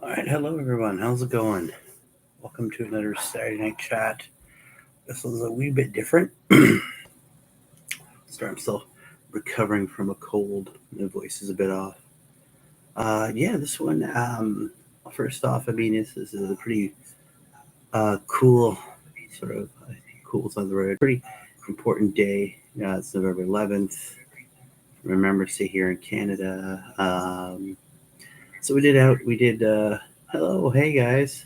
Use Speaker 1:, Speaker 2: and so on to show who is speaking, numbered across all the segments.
Speaker 1: All right, hello everyone. How's it going? Welcome to another Saturday night chat. This is a wee bit different. Sorry, I'm still recovering from a cold. My voice is a bit off. Yeah, this one. First off, I mean, this is a pretty cool, sort of cool on the road. Pretty important day. It's November 11th. Remember, stay here in Canada. So we did. Hello, hey guys.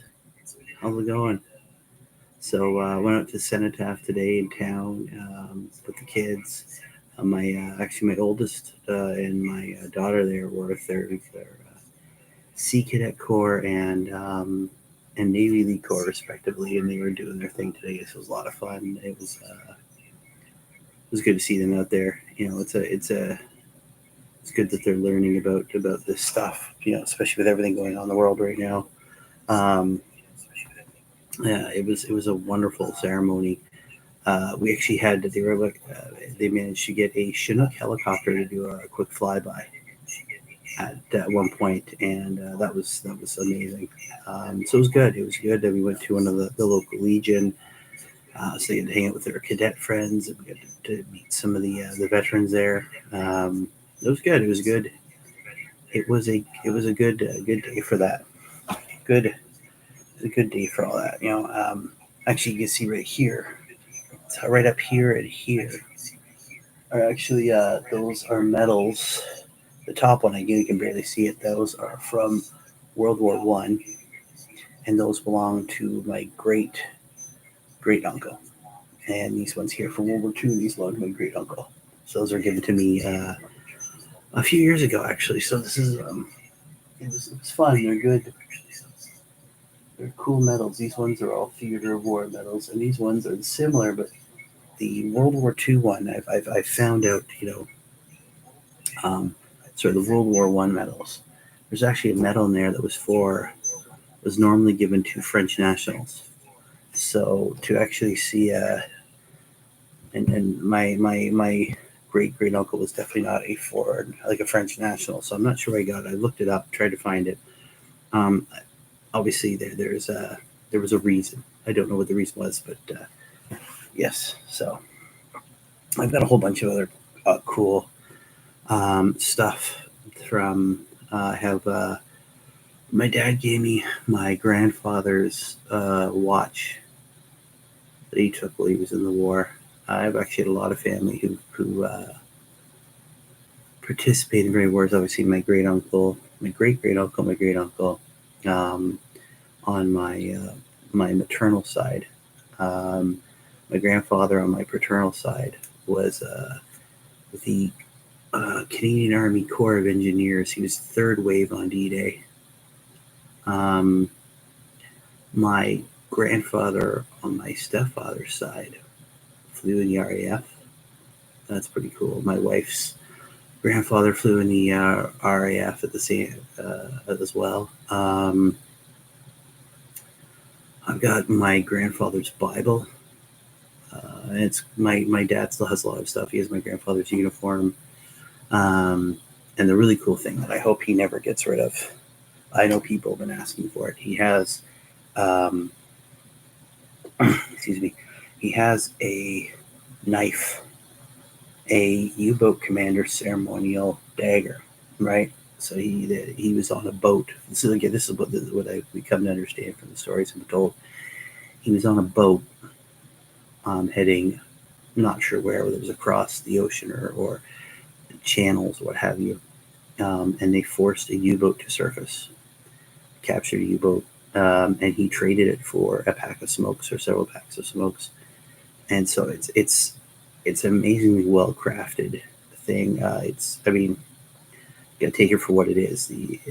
Speaker 1: How's it going? So went out to Cenotaph today in town with the kids. My oldest and my daughter there were their Sea Cadet Corps and Navy League Corps respectively, and they were doing their thing today. So it was a lot of fun. It was good to see them out there. You know, it's good that they're learning about this stuff. You know, especially with everything going on in the world right now. Um, yeah, it was a wonderful ceremony. We actually had they managed to get a Chinook helicopter to do a quick flyby at one point, and that was amazing. So it was good. It was good that we went to one of the local Legion, so you get to hang out with their cadet friends, and we got to meet some of the veterans there. It was good. It was good. It was a good day for that. Good. It was a good day for all that. You know. Actually, you can see right here. So right up here and here are actually those are medals. The top one, again, you can barely see it. Those are from World War One, and those belong to my great uncle. And these ones here from World War Two, these belong to my great uncle. So those are given to me a few years ago, actually. So this is it was fun. They're good. They're cool medals. These ones are all theater of war medals, and these ones are similar, but the World War II one, I've found out, um, sort of the World War One medals. There's actually a medal in there that was normally given to French nationals. So to actually see, and my great uncle was definitely not a foreign, like a French national. So I'm not sure where I got it. I looked it up, tried to find it. Um, Obviously there was a reason. I don't know what the reason was, but yes. So I've got a whole bunch of other cool stuff from. I have my dad gave me my grandfather's watch that he took while he was in the war. I've actually had a lot of family who participated in various wars. Obviously, my great uncle, my great uncle, my great uncle, um, on my maternal side. Um, my grandfather on my paternal side was with the Canadian Army Corps of Engineers. He was third wave on D-Day. My grandfather on my stepfather's side flew in the RAF. That's pretty cool. My wife's grandfather flew in the RAF at the same as well. I've got my grandfather's Bible. It's my dad still has a lot of stuff. He has my grandfather's uniform. And the really cool thing that I hope he never gets rid of, I know people have been asking for it. He has, excuse me, he has a knife, a U-boat commander ceremonial dagger, right? So he was on a boat. So again, this is what we come to understand from the stories I'm told. He was on a boat heading, not sure where, whether it was across the ocean or channels, what have you. And they forced a U-boat to surface, captured a U-boat, and he traded it for a pack of smokes or several packs of smokes. And so it's amazingly well crafted thing. I mean, you gotta take it for what it is.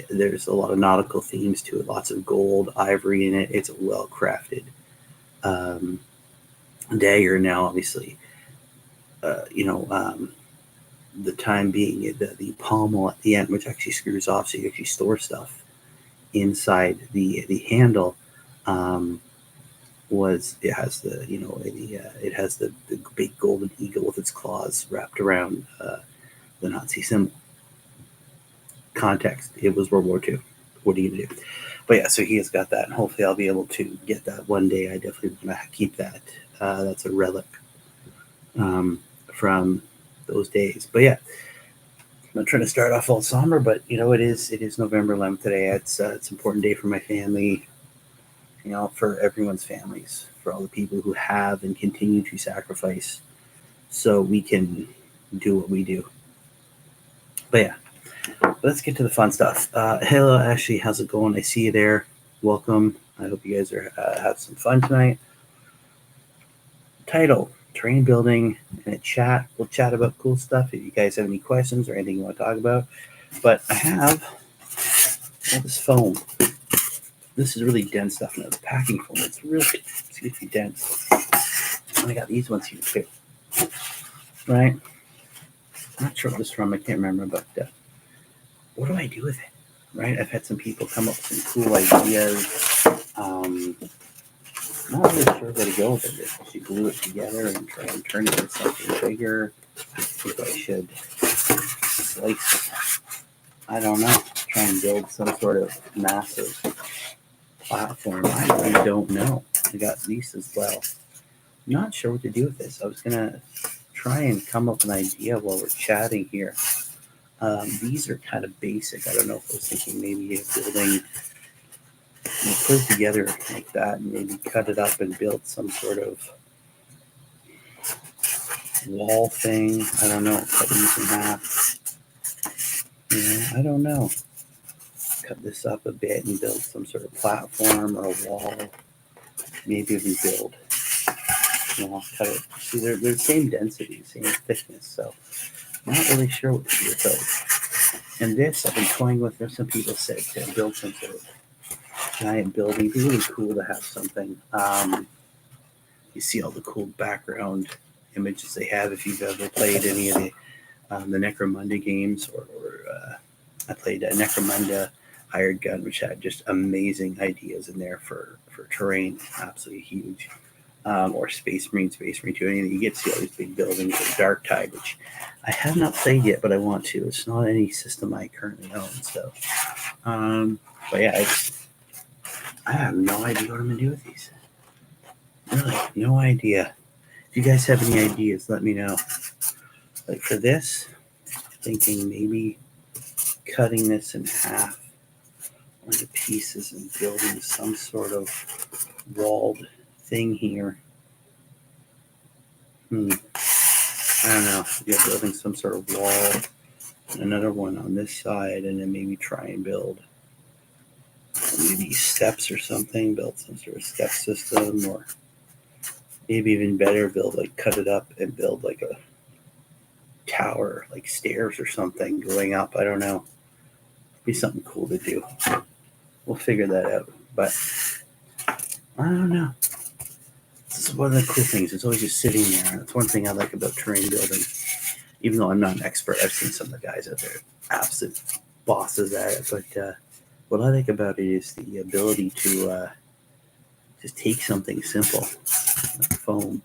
Speaker 1: There's a lot of nautical themes to it, lots of gold, ivory in it. It's a well crafted dagger. Now, obviously, the time being the pommel at the end, which actually screws off, so you actually store stuff inside the handle. It has it has the big golden eagle with its claws wrapped around the Nazi symbol. Context: it was World War II. what are you gonna do? But yeah, so he has got that, and hopefully I'll be able to get that one day. I definitely want to keep that. That's a relic from those days. But yeah, I'm not trying to start off all somber, but it is November 11th today. It's an important day for my family, for everyone's families, for all the people who have and continue to sacrifice so we can do what we do. But yeah, let's get to the fun stuff. Hello, Ashley. How's it going? I see you there. Welcome. I hope you guys are have some fun tonight. Title: Terrain Building, and a chat. We'll chat about cool stuff if you guys have any questions or anything you want to talk about. But I have all this foam. This is really dense stuff now. The packing foam, it's really, dense. And I got these ones here too. Right? I'm not sure what this is from. I can't remember, but what do I do with it? Right? I've had some people come up with some cool ideas. Not really sure where to go with it. I should glue it together and try and turn it into something bigger. If I should slice it. I don't know. Try and build some sort of massive platform. I really don't know. I got these as well. Not sure what to do with this. I was going to try and come up with an idea while we're chatting here. These are kind of basic. I don't know if I was thinking maybe building, put it together like that and maybe cut it up and build some sort of wall thing. I don't know. Cut these in half. I don't know. Cut this up a bit and build some sort of platform or a wall. Maybe even build. Cut it. See, they're the same density, same thickness. So I'm not really sure what to do with those. And this, I've been toying with. There's some people said to build some sort of giant building. It'd be really cool to have something. You see all the cool background images they have. If you've ever played any of the Necromunda games, or I played Necromunda Hired Gun, which had just amazing ideas in there for terrain, absolutely huge. Or Space Marine 2. Anything. You get to see all these big buildings. Or Dark Tide, which I have not played yet, but I want to. It's not any system I currently own. So, but yeah, I have no idea what I'm gonna do with these. Really, no idea. If you guys have any ideas, let me know. Like for this, thinking maybe cutting this in half into pieces and building some sort of walled thing here. I don't know. Yeah, building some sort of wall, another one on this side, and then maybe try and build maybe steps or something. Build some sort of step system, or maybe even better, cut it up and build like a tower, like stairs or something going up. I don't know. Be something cool to do. We'll figure that out. But I don't know. This is one of the cool things. It's always just sitting there. That's one thing I like about terrain building. Even though I'm not an expert, I've seen some of the guys out there, absolute bosses at it. But what I like about it is the ability to just take something simple, like foam,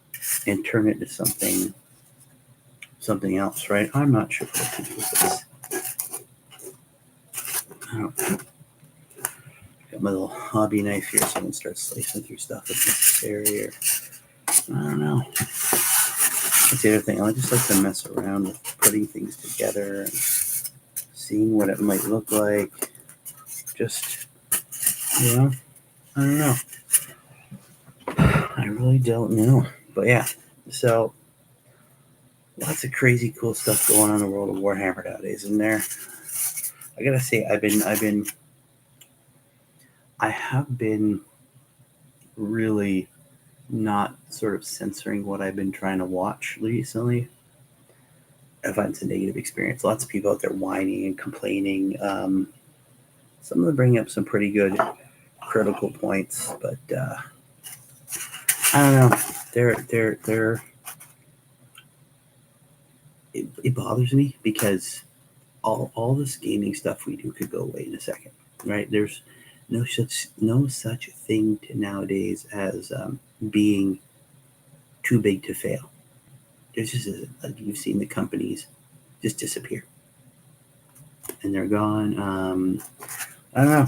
Speaker 1: and turn it into something else, right? I'm not sure what to do with this. I don't know. Got my little hobby knife here, so I can start slicing through stuff if necessary. Or I don't know. That's the other thing. I just like to mess around with putting things together and seeing what it might look like. Just, I don't know. I really don't know. But yeah, so lots of crazy cool stuff going on in the world of Warhammer nowadays, isn't there? I gotta say, I have been really not sort of censoring what I've been trying to watch recently. I find it's a negative experience. Lots of people out there whining and complaining. Some of them bring up some pretty good critical points, but I don't know. They're it bothers me because all this gaming stuff we do could go away in a second, right? There's no such thing nowadays as being too big to fail. There's just like you've seen the companies just disappear and they're gone. I don't know.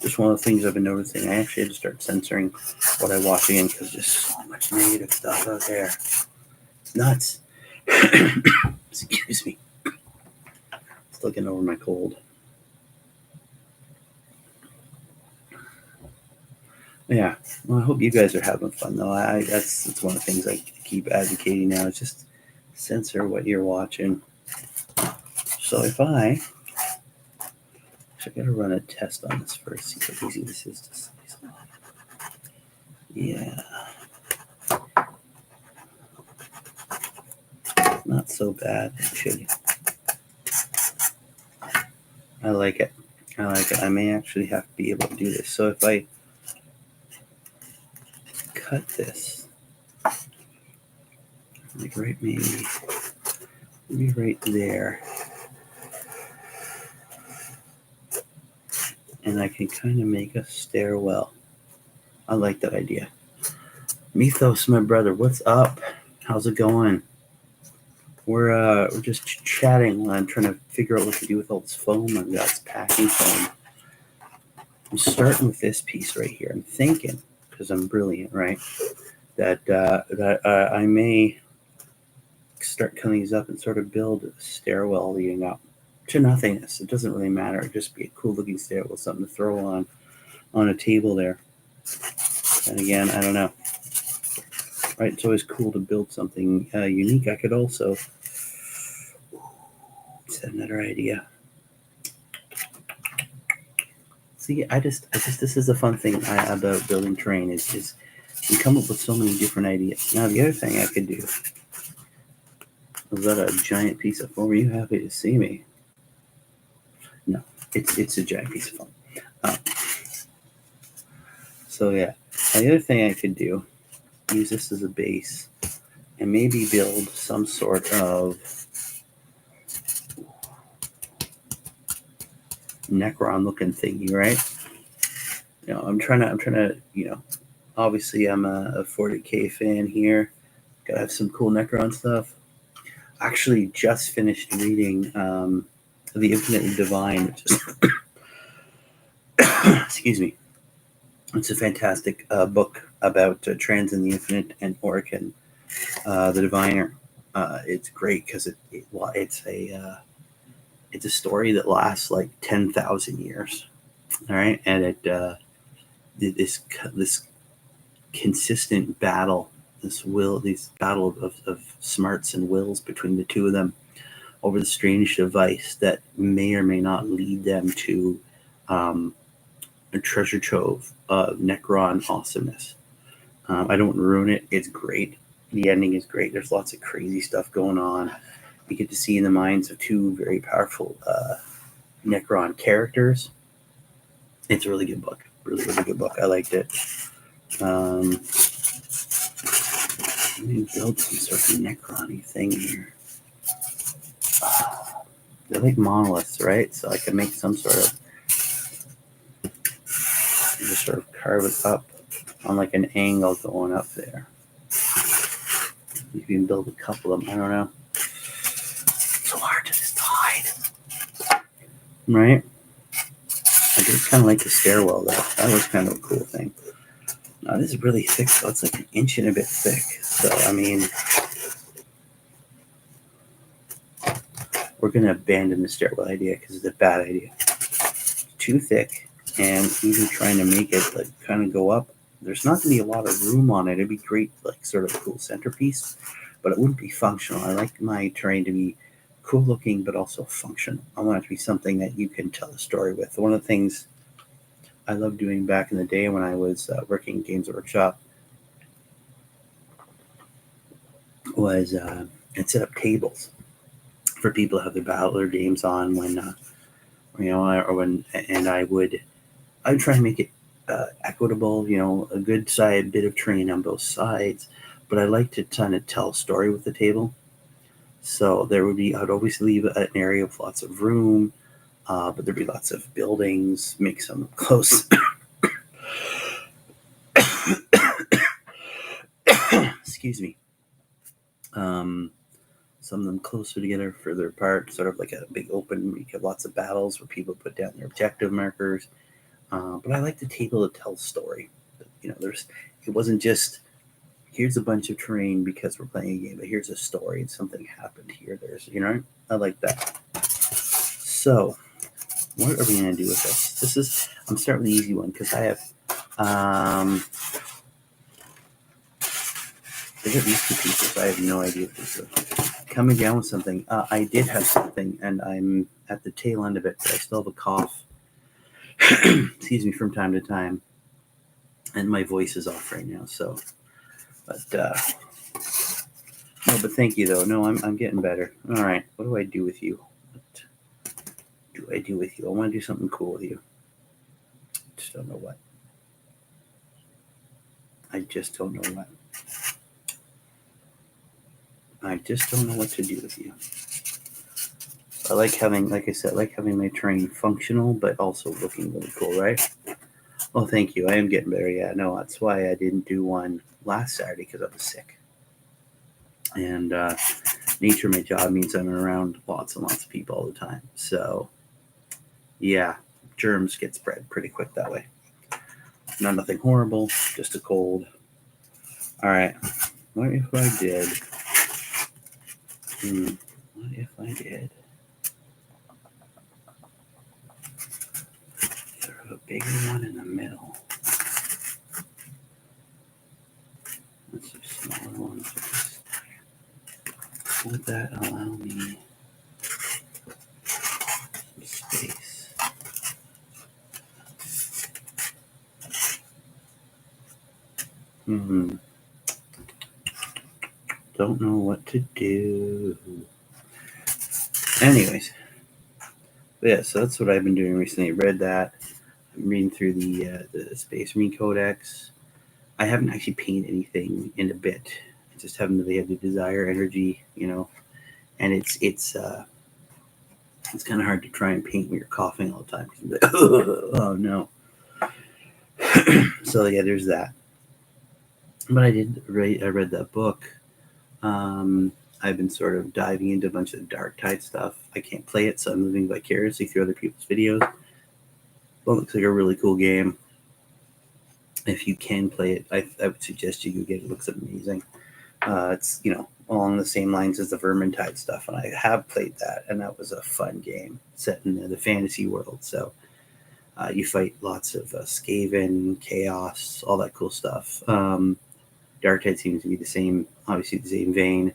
Speaker 1: just one of the things I've been noticing. I actually had to start censoring what I watch again because there's so much negative stuff out there. It's nuts. Excuse me. Still getting over my cold. Yeah. Well, I hope you guys are having fun though. That's one of the things I keep advocating now. Is just censor what you're watching. So if I gotta run a test on this first, see how easy this is to size off. Yeah. Not so bad, actually. I like it. I may actually have to be able to do this. So if I cut this, like maybe right there, and I can kind of make a stairwell. I like that idea. Mythos, my brother, what's up? How's it going? We're just chatting while I'm trying to figure out what to do with all this foam I've got. It's packing foam. I'm starting with this piece right here. I'm thinking, because I'm brilliant, right, that I may start cutting these up and sort of build a stairwell leading up to nothingness. It doesn't really matter. It'd just be a cool looking stairwell, something to throw on a table there. And again, I don't know. Right, it's always cool to build something unique. I could also set another idea. See, I just this is a fun thing about building terrain is you come up with so many different ideas. Now the other thing I could do is that a giant piece of foam. Are you happy to see me? No, it's a giant piece of foam. So yeah, the other thing I could do, use this as a base, and maybe build some sort of Necron looking thingy, right? You know, I'm trying to, you know, obviously I'm a 40K fan here. Gotta have some cool Necron stuff. Actually just finished reading The Infinitely Divine, which is excuse me. It's a fantastic book about Trans in the Infinite and Oricon, the Diviner. It's great because it's a story that lasts like 10,000 years. All right, and this consistent battle, this battle of smarts and wills between the two of them over the strange device that may or may not lead them to a treasure trove of Necron awesomeness. I don't ruin it. It's great. The ending is great. There's lots of crazy stuff going on. You get to see in the minds of two very powerful Necron characters. It's a really good book. Really, really good book. I liked it. Let me build some sort of Necron-y thing here. They're like monoliths, right? So I can make some sort of, just sort of carve it up on like an angle going up there. You can build a couple of them. I don't know. It's so hard to decide, right? I just kind of like the stairwell though. That was kind of a cool thing. Now this is really thick, so it's like an inch and a bit thick. So I mean, we're gonna abandon the stairwell idea because it's a bad idea. It's too thick, and even trying to make it like kind of go up, there's not gonna be a lot of room on it. It'd be great, like sort of a cool centerpiece, but it wouldn't be functional. I like my terrain to be cool looking, but also functional. I want it to be something that you can tell a story with. One of the things I loved doing back in the day when I was working in Games Workshop was and set up tables for people to have their Battler games on when I'd try to make it equitable, a good side bit of terrain on both sides, but I like to kind of tell a story with the table. So I'd always leave an area with lots of room, but there'd be lots of buildings, make some close. Excuse me. Some of them closer together, further apart, sort of like a big open. You have lots of battles where people put down their objective markers. But I like the table to tell story. It wasn't just here's a bunch of terrain because we're playing a game, but here's a story and something happened here. I like that. So, what are we going to do with this? I'm starting with the easy one because I have, I got these two pieces. I have no idea what this is. Coming down with something. I did have something, and I'm at the tail end of it, but I still have a cough. Excuse me, from time to time. And my voice is off right now, so. But, no, but thank you, though. No, I'm getting better. All right, what do I do with you? What do I do with you? I want to do something cool with you. Just don't know what. I just don't know what. I just don't know what to do with you. I like having, like I said, my terrain functional, but also looking really cool, right? Oh, thank you. I am getting better. Yeah, no, that's why I didn't do one last Saturday because I was sick. And nature of my job means I'm around lots and lots of people all the time. So, yeah, germs get spread pretty quick that way. Nothing horrible, just a cold. All right. What if I did? What if I did? Throw a bigger one in the middle. Let's do smaller ones. Would that allow me some space? Don't know what to do. Anyways, yeah, so that's what I've been doing recently. Read that. I'm reading through the Space Marine Codex. I haven't actually painted anything in a bit. I just haven't really had the desire, energy, and it's kind of hard to try and paint when you're coughing all the time. You're like, oh no. So yeah, there's that. But I read that book. I've been sort of diving into a bunch of Dark Tide stuff. I can't play it, so I'm living vicariously through other people's videos. Well, it looks like a really cool game. If you can play it, I would suggest you get it. It looks amazing. It's along the same lines as the Vermintide stuff, and I have played that, and that was a fun game set in the fantasy world. So you fight lots of Skaven, Chaos, all that cool stuff. Dark Tide seems to be the same, obviously the same vein,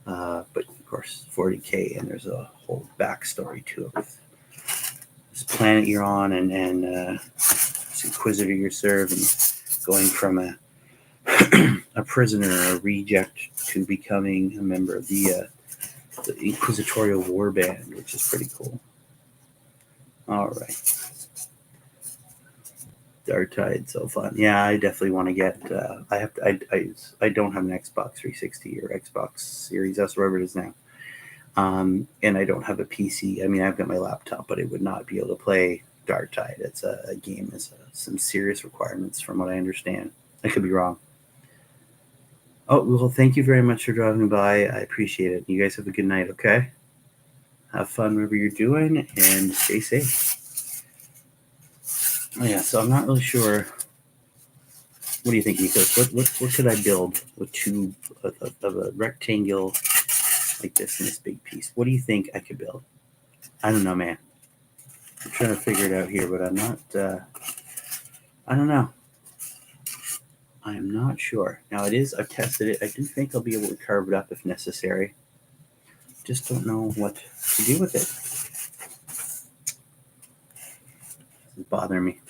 Speaker 1: but of course 40k, and there's a whole backstory to it with this planet you're on, and this Inquisitor you serve, and going from a prisoner, a reject, to becoming a member of the Inquisitorial Warband, which is pretty cool. All right. Dark Tide, so fun. Yeah, I definitely want to get. I don't have an Xbox 360 or Xbox Series S, whatever it is now, and I don't have a PC. I mean, I've got my laptop, but it would not be able to play Dark Tide. It's a game with some serious requirements, from what I understand. I could be wrong. Oh well, thank you very much for driving by. I appreciate it. You guys have a good night. Okay. Have fun whatever you're doing, and stay safe. Yeah, so I'm not really sure. What do you think, Nikos? What could I build with two of a rectangle like this in this big piece? What do you think I could build? I don't know, man. I'm trying to figure it out here, but I'm not. I don't know. I am not sure. Now it is. I've tested it. I do think I'll be able to carve it up if necessary. Just don't know what to do with it. It's bothering me.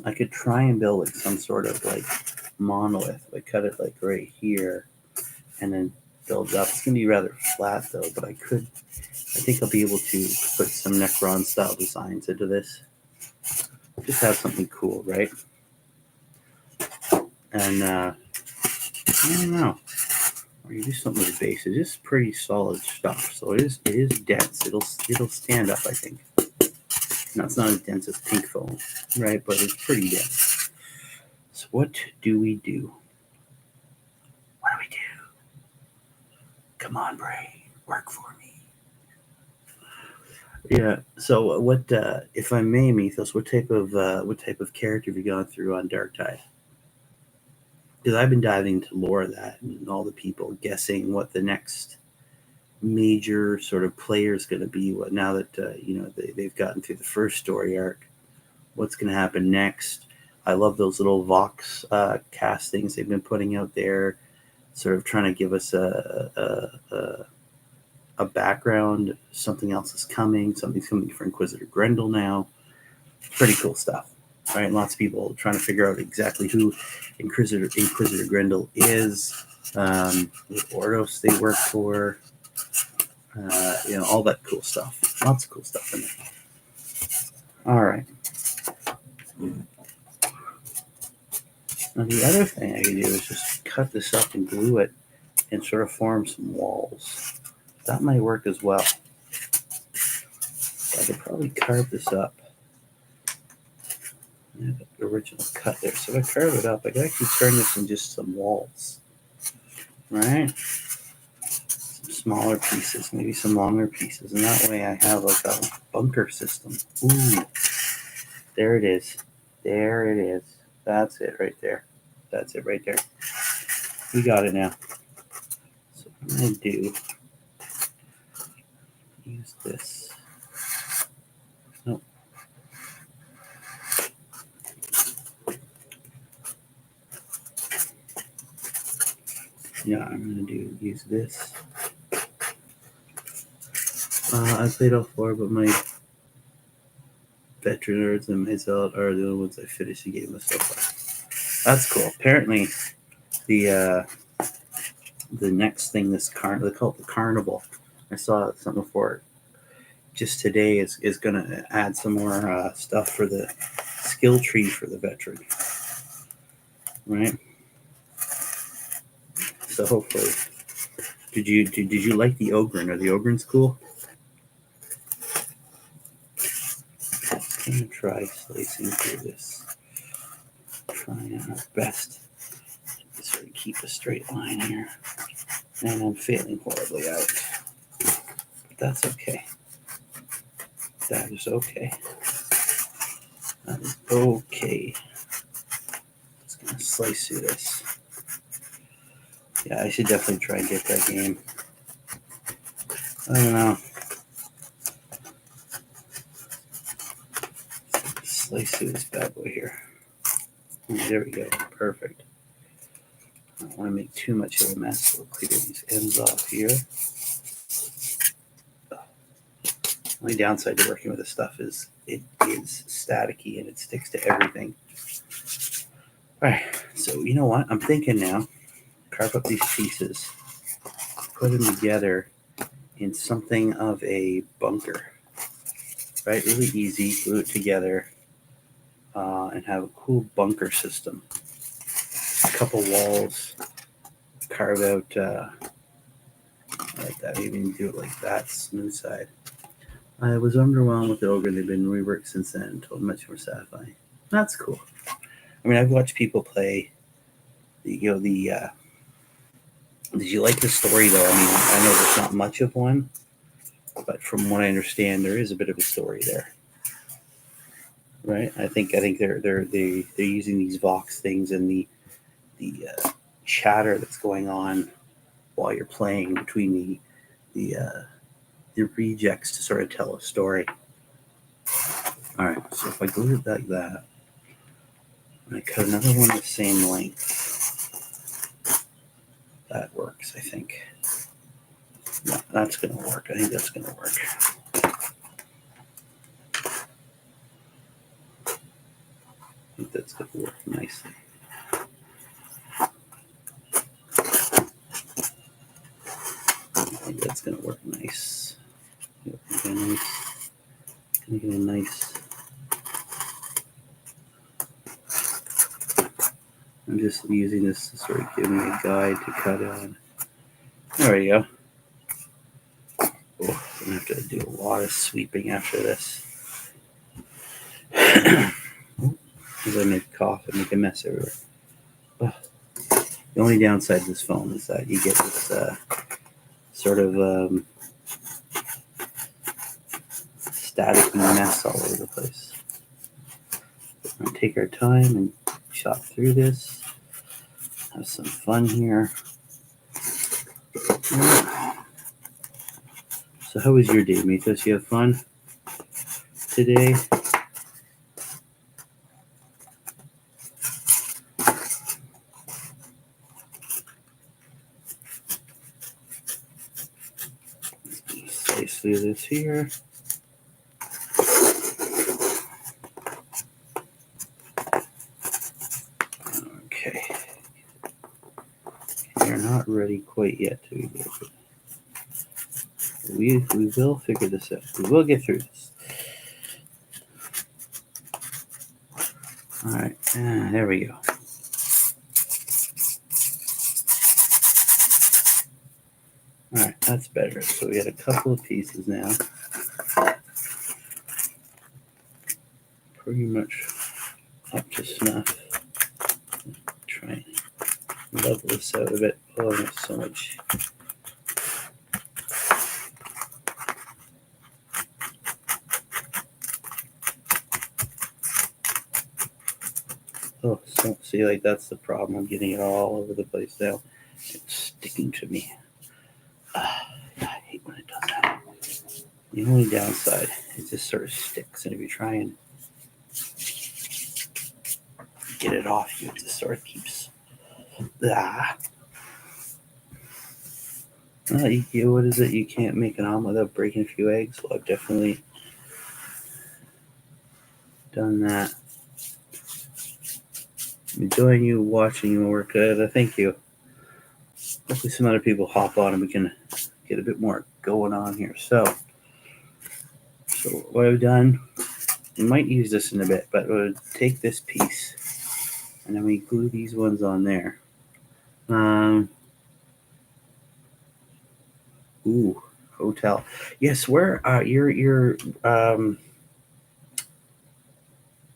Speaker 1: I could try and build like some sort of like monolith. I cut it like right here, and then build up. It's gonna be rather flat though, but I think I'll be able to put some Necron style designs into this. Just have something cool, right? And I don't know. Or you do something with the base. It is pretty solid stuff, so it is dense. It'll stand up, I think. Now it's not as dense as pink foam, right? But it's pretty dense. So what do we do? What do we do? Come on, Bray, work for me. Yeah. So, what, if I may, Mythos? What type of character have you gone through on Dark Tide? Because I've been diving into lore of that and all the people guessing what the next major sort of player is going to be. What now that they've gotten through the first story arc, what's going to happen next? I love those little Vox castings they've been putting out there, sort of trying to give us a background. Something else is coming. Something's coming for Inquisitor Grendel now. Pretty cool stuff, right? Lots of people trying to figure out exactly who Inquisitor Grendel is, what Ordos they work for, all that cool stuff. Lots of cool stuff in there. All right. Now the other thing I could do is just cut this up and glue it and sort of form some walls. That might work as well. I could probably carve this up. I have the original cut there. So if I carve it up, I could actually turn this into just some walls. Right? Some smaller pieces, maybe some longer pieces. And that way I have like a bunker system. Ooh. There it is. There it is. That's it right there. That's it right there. We got it now. So what I'm going to do, use this. Nope. Yeah, I'm going to use this. I played all four, but my veterans and my zealot are the only ones I finished the game with so far. That's cool. Apparently, the next thing they call it the carnival. I saw something for it just today is going to add some more stuff for the skill tree for the veteran, right? So hopefully, did you like the Ogren? Are the Ogrens cool? I'm gonna try slicing through this. Trying our best to sort of keep a straight line here, and I'm failing horribly out. But that's okay. That is okay. That is okay. Just gonna slice through this. Yeah, I should definitely try and get that game. I don't know. Slice through this bad boy here. There we go. Perfect. I don't want to make too much of a mess, so we'll clear these ends off here. The only downside to working with this stuff is it is staticky and it sticks to everything. All right, so you know what? I'm thinking now, carve up these pieces, put them together in something of a bunker, right? Really easy, glue it together, and have a cool bunker system. A couple walls, carve out like that, even do it like that, smooth side. I was underwhelmed with the Ogre. They've been reworked since then, told much more satisfying. That's cool. I mean, I've watched people play. Did you like the story though? I mean, I know there's not much of one, but from what I understand, there is a bit of a story there, right? I think they're using these Vox things and the chatter that's going on while you're playing between the rejects to sort of tell a story. All right, so if I glue it like that, and I cut another one the same length, that works, I think. Yeah, that's going to work. I think that's going to work. I think that's going to work nicely. I think that's going to work nice. Gonna get a nice. I'm just using this to sort of give me a guide to cut on. There we go. Oh, I'm going to have to do a lot of sweeping after this. As I make a cough and make a mess everywhere. Oh. The only downside to this phone is that you get this sort of static mess all over the place. We're going to take our time and chop through this. Have some fun here. So how was your day, Mythos? You have fun today? Slice through this here. Okay. We're not ready quite yet to be able to. We will figure this out. We will get through this. All right, there we go. All right, that's better. So we got a couple of pieces now. Pretty much up to snuff. Try and level this out a bit. Oh, there's so much. Oh, so see, like that's the problem. I'm getting it all over the place now. It's sticking to me. I hate when it does that. The only downside is just sort of sticks, and if you try and get it off, you just sort of keeps. What is it? You can't make an omelet without breaking a few eggs. Well, I've definitely done that. I'm enjoying you watching you work. Thank you. Hopefully some other people hop on and we can get a bit more going on here. So what I've done, we might use this in a bit, but we'll take this piece and then we glue these ones on there. Ooh, hotel. Yes, where you're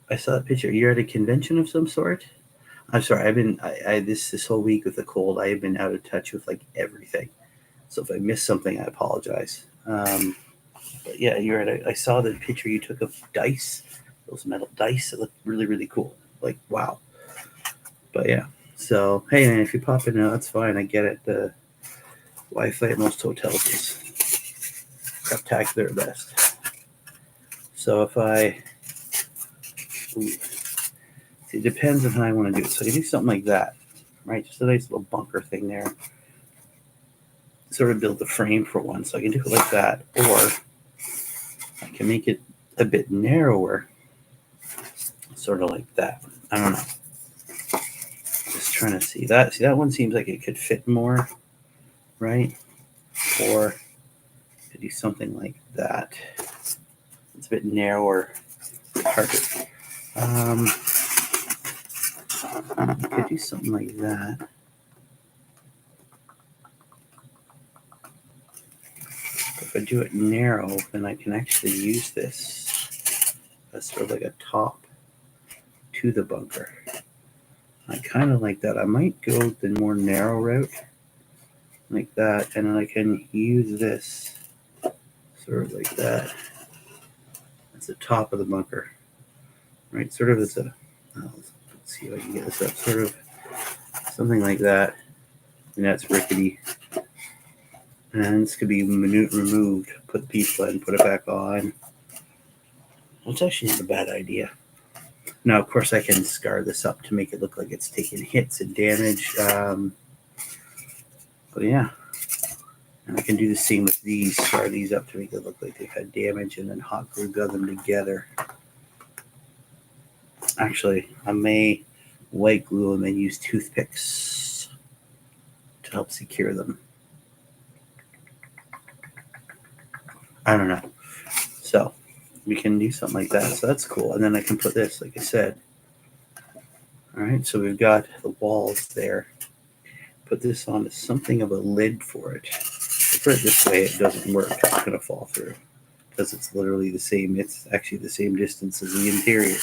Speaker 1: I saw that picture. You're at a convention of some sort? I'm sorry. I've been this whole week with the cold. I have been out of touch with like everything. So if I missed something, I apologize. But yeah, you're at I saw the picture you took of dice, those metal dice. It looked really, really cool. Like wow. But yeah. So hey man, if you pop in now, that's fine. I get it. The Wi-Fi at most hotels is spectacular best. So if I it depends on how I want to do it. So I can do something like that, right? Just a nice little bunker thing there. Sort of build the frame for one. So I can do it like that, or I can make it a bit narrower, sort of like that. I don't know. Just trying to see that. See, that one seems like it could fit more, right? Or I could do something like that. It's a bit narrower, harder. I could do something like that. If I do it narrow, then I can actually use this as sort of like a top to the bunker. I kind of like that. I might go the more narrow route, like that, and then I can use this sort of like that as the top of the bunker, right? Sort of as a, let's see if I can get this up, sort of something like that. And that's rickety. And this could be removed, put the piece in, put it back on. It's actually not a bad idea. Now, of course, I can scar this up to make it look like it's taking hits and damage. But yeah, and I can do the same with these. Scar these up to make it look like they've had damage, and then hot glue gun them together. Actually, I may white glue them and use toothpicks to help secure them. I don't know. So we can do something like that. So that's cool. And then I can put this, like I said. All right, so we've got the walls there. Put this on as something of a lid for it. I put it this way, it doesn't work. It's going to fall through because it's literally the same. It's actually the same distance as the interior.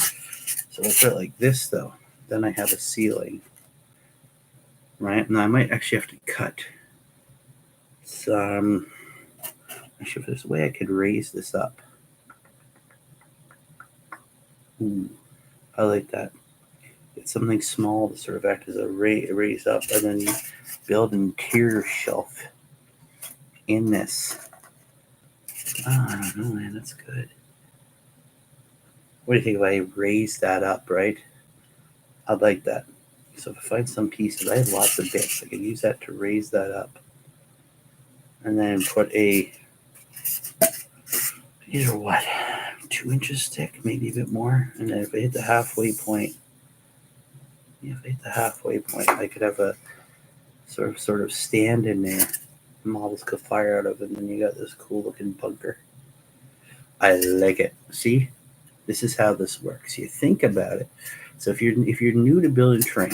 Speaker 1: So I'll put it like this, though. Then I have a ceiling, right? And I might actually have to cut some. Actually, if there's a way I could raise this up, Ooh, I like that. It's something small to sort of act as a raise up, and then you build an interior shelf in this. Oh, I don't know, man. That's good. What do you think if I raise that up, right? I'd like that. So if I find some pieces, I have lots of bits. I can use that to raise that up. And then put a, these are what, 2 inches thick, maybe a bit more. And then if I hit the halfway point, I could have a sort of stand in there. Models could fire out of it, and then you got this cool looking bunker. I like it. See, this is how this works. You think about it. So if you're new to building terrain,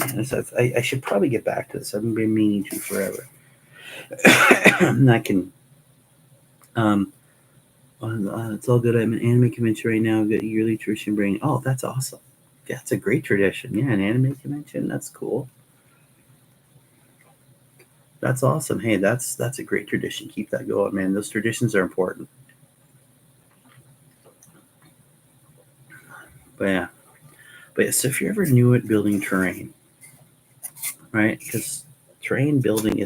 Speaker 1: I should probably get back to this. I've been meaning to forever. And I can, it's all good. I'm an anime convention right now. I've got a yearly tradition bring. Oh, that's awesome. Yeah, it's a great tradition. Yeah, an anime convention. That's cool. That's awesome. Hey, that's a great tradition. Keep that going, man. Those traditions are important. But yeah. So if you're ever new at building terrain, right? Because terrain building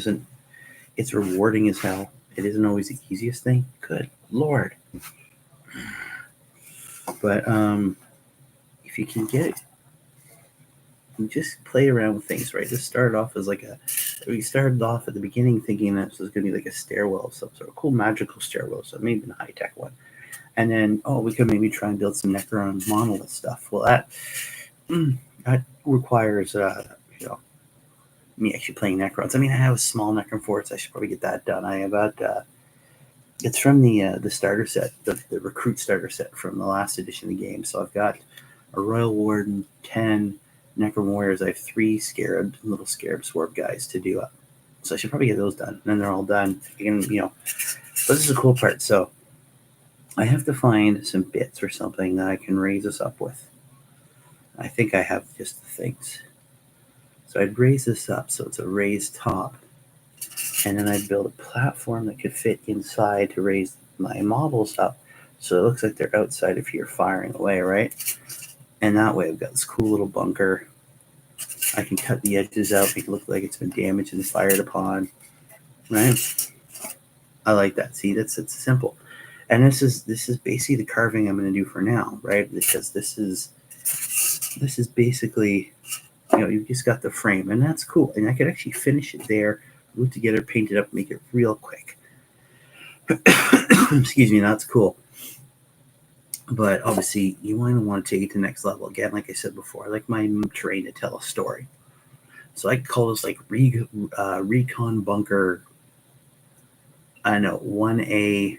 Speaker 1: it's rewarding as hell. It isn't always the easiest thing. Good Lord. But if you can get it, you just play around with things, right? Just started off as we started off at the beginning thinking that this was going to be like a stairwell of some sort of cool magical stairwell, so maybe a high-tech one. And then, we could maybe try and build some Necron monolith stuff. Well, that requires, me actually playing Necrons. I mean, I have a small Necron force. I should probably get that done. I have about, it's from the starter set, the recruit starter set from the last edition of the game. So I've got a Royal Warden, 10 Necron Warriors. I have 3 little Scarab Swarb guys to do up. So I should probably get those done. And then they're all done. Again, but this is the cool part. So I have to find some bits or something that I can raise us up with. I think I have just the things. So I'd raise this up so it's a raised top. And then I'd build a platform that could fit inside to raise my models up. So it looks like they're outside if you're firing away, right? And that way I've got this cool little bunker. I can cut the edges out, make it look like it's been damaged and fired upon. Right? I like that. See, it's simple. And this is basically the carving I'm going to do for now, right? Because this is basically, you've just got the frame, and that's cool. And I could actually finish it there, glue it together, paint it up, make it real quick. Excuse me, that's cool. But obviously, you want to take it to the next level. Again, like I said before, I like my terrain to tell a story. So I call this like recon bunker. I don't know, 1A,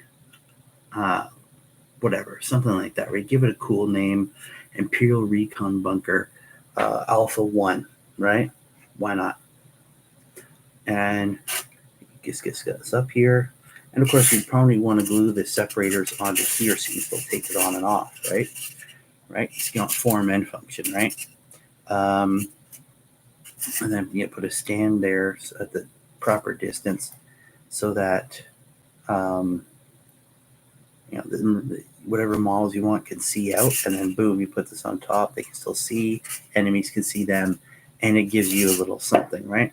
Speaker 1: whatever, something like that. We give it a cool name, Imperial Recon Bunker, Alpha 1, right? Why not? And just get this up here. And of course, you probably want to glue the separators onto here so you can still take it on and off, right? Right? It's got form and function, right? And then you put a stand there at the proper distance so that whatever models you want can see out, and then boom, you put this on top. They can still see, enemies can see them, and it gives you a little something, right?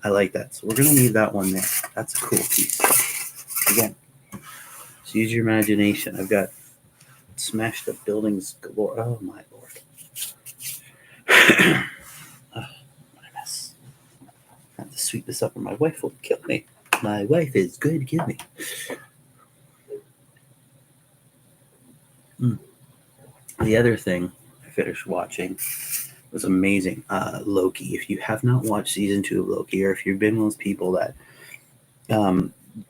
Speaker 1: I like that. So we're going to leave that one there. That's a cool piece. Again, so use your imagination. I've got smashed up buildings galore. Oh, my Lord. Oh, what a mess. I have to sweep this up or my wife will kill me. My wife is going to kill me. The other thing I finished watching was amazing. Loki. If you have not watched season 2 of Loki, or if you've been one of those people that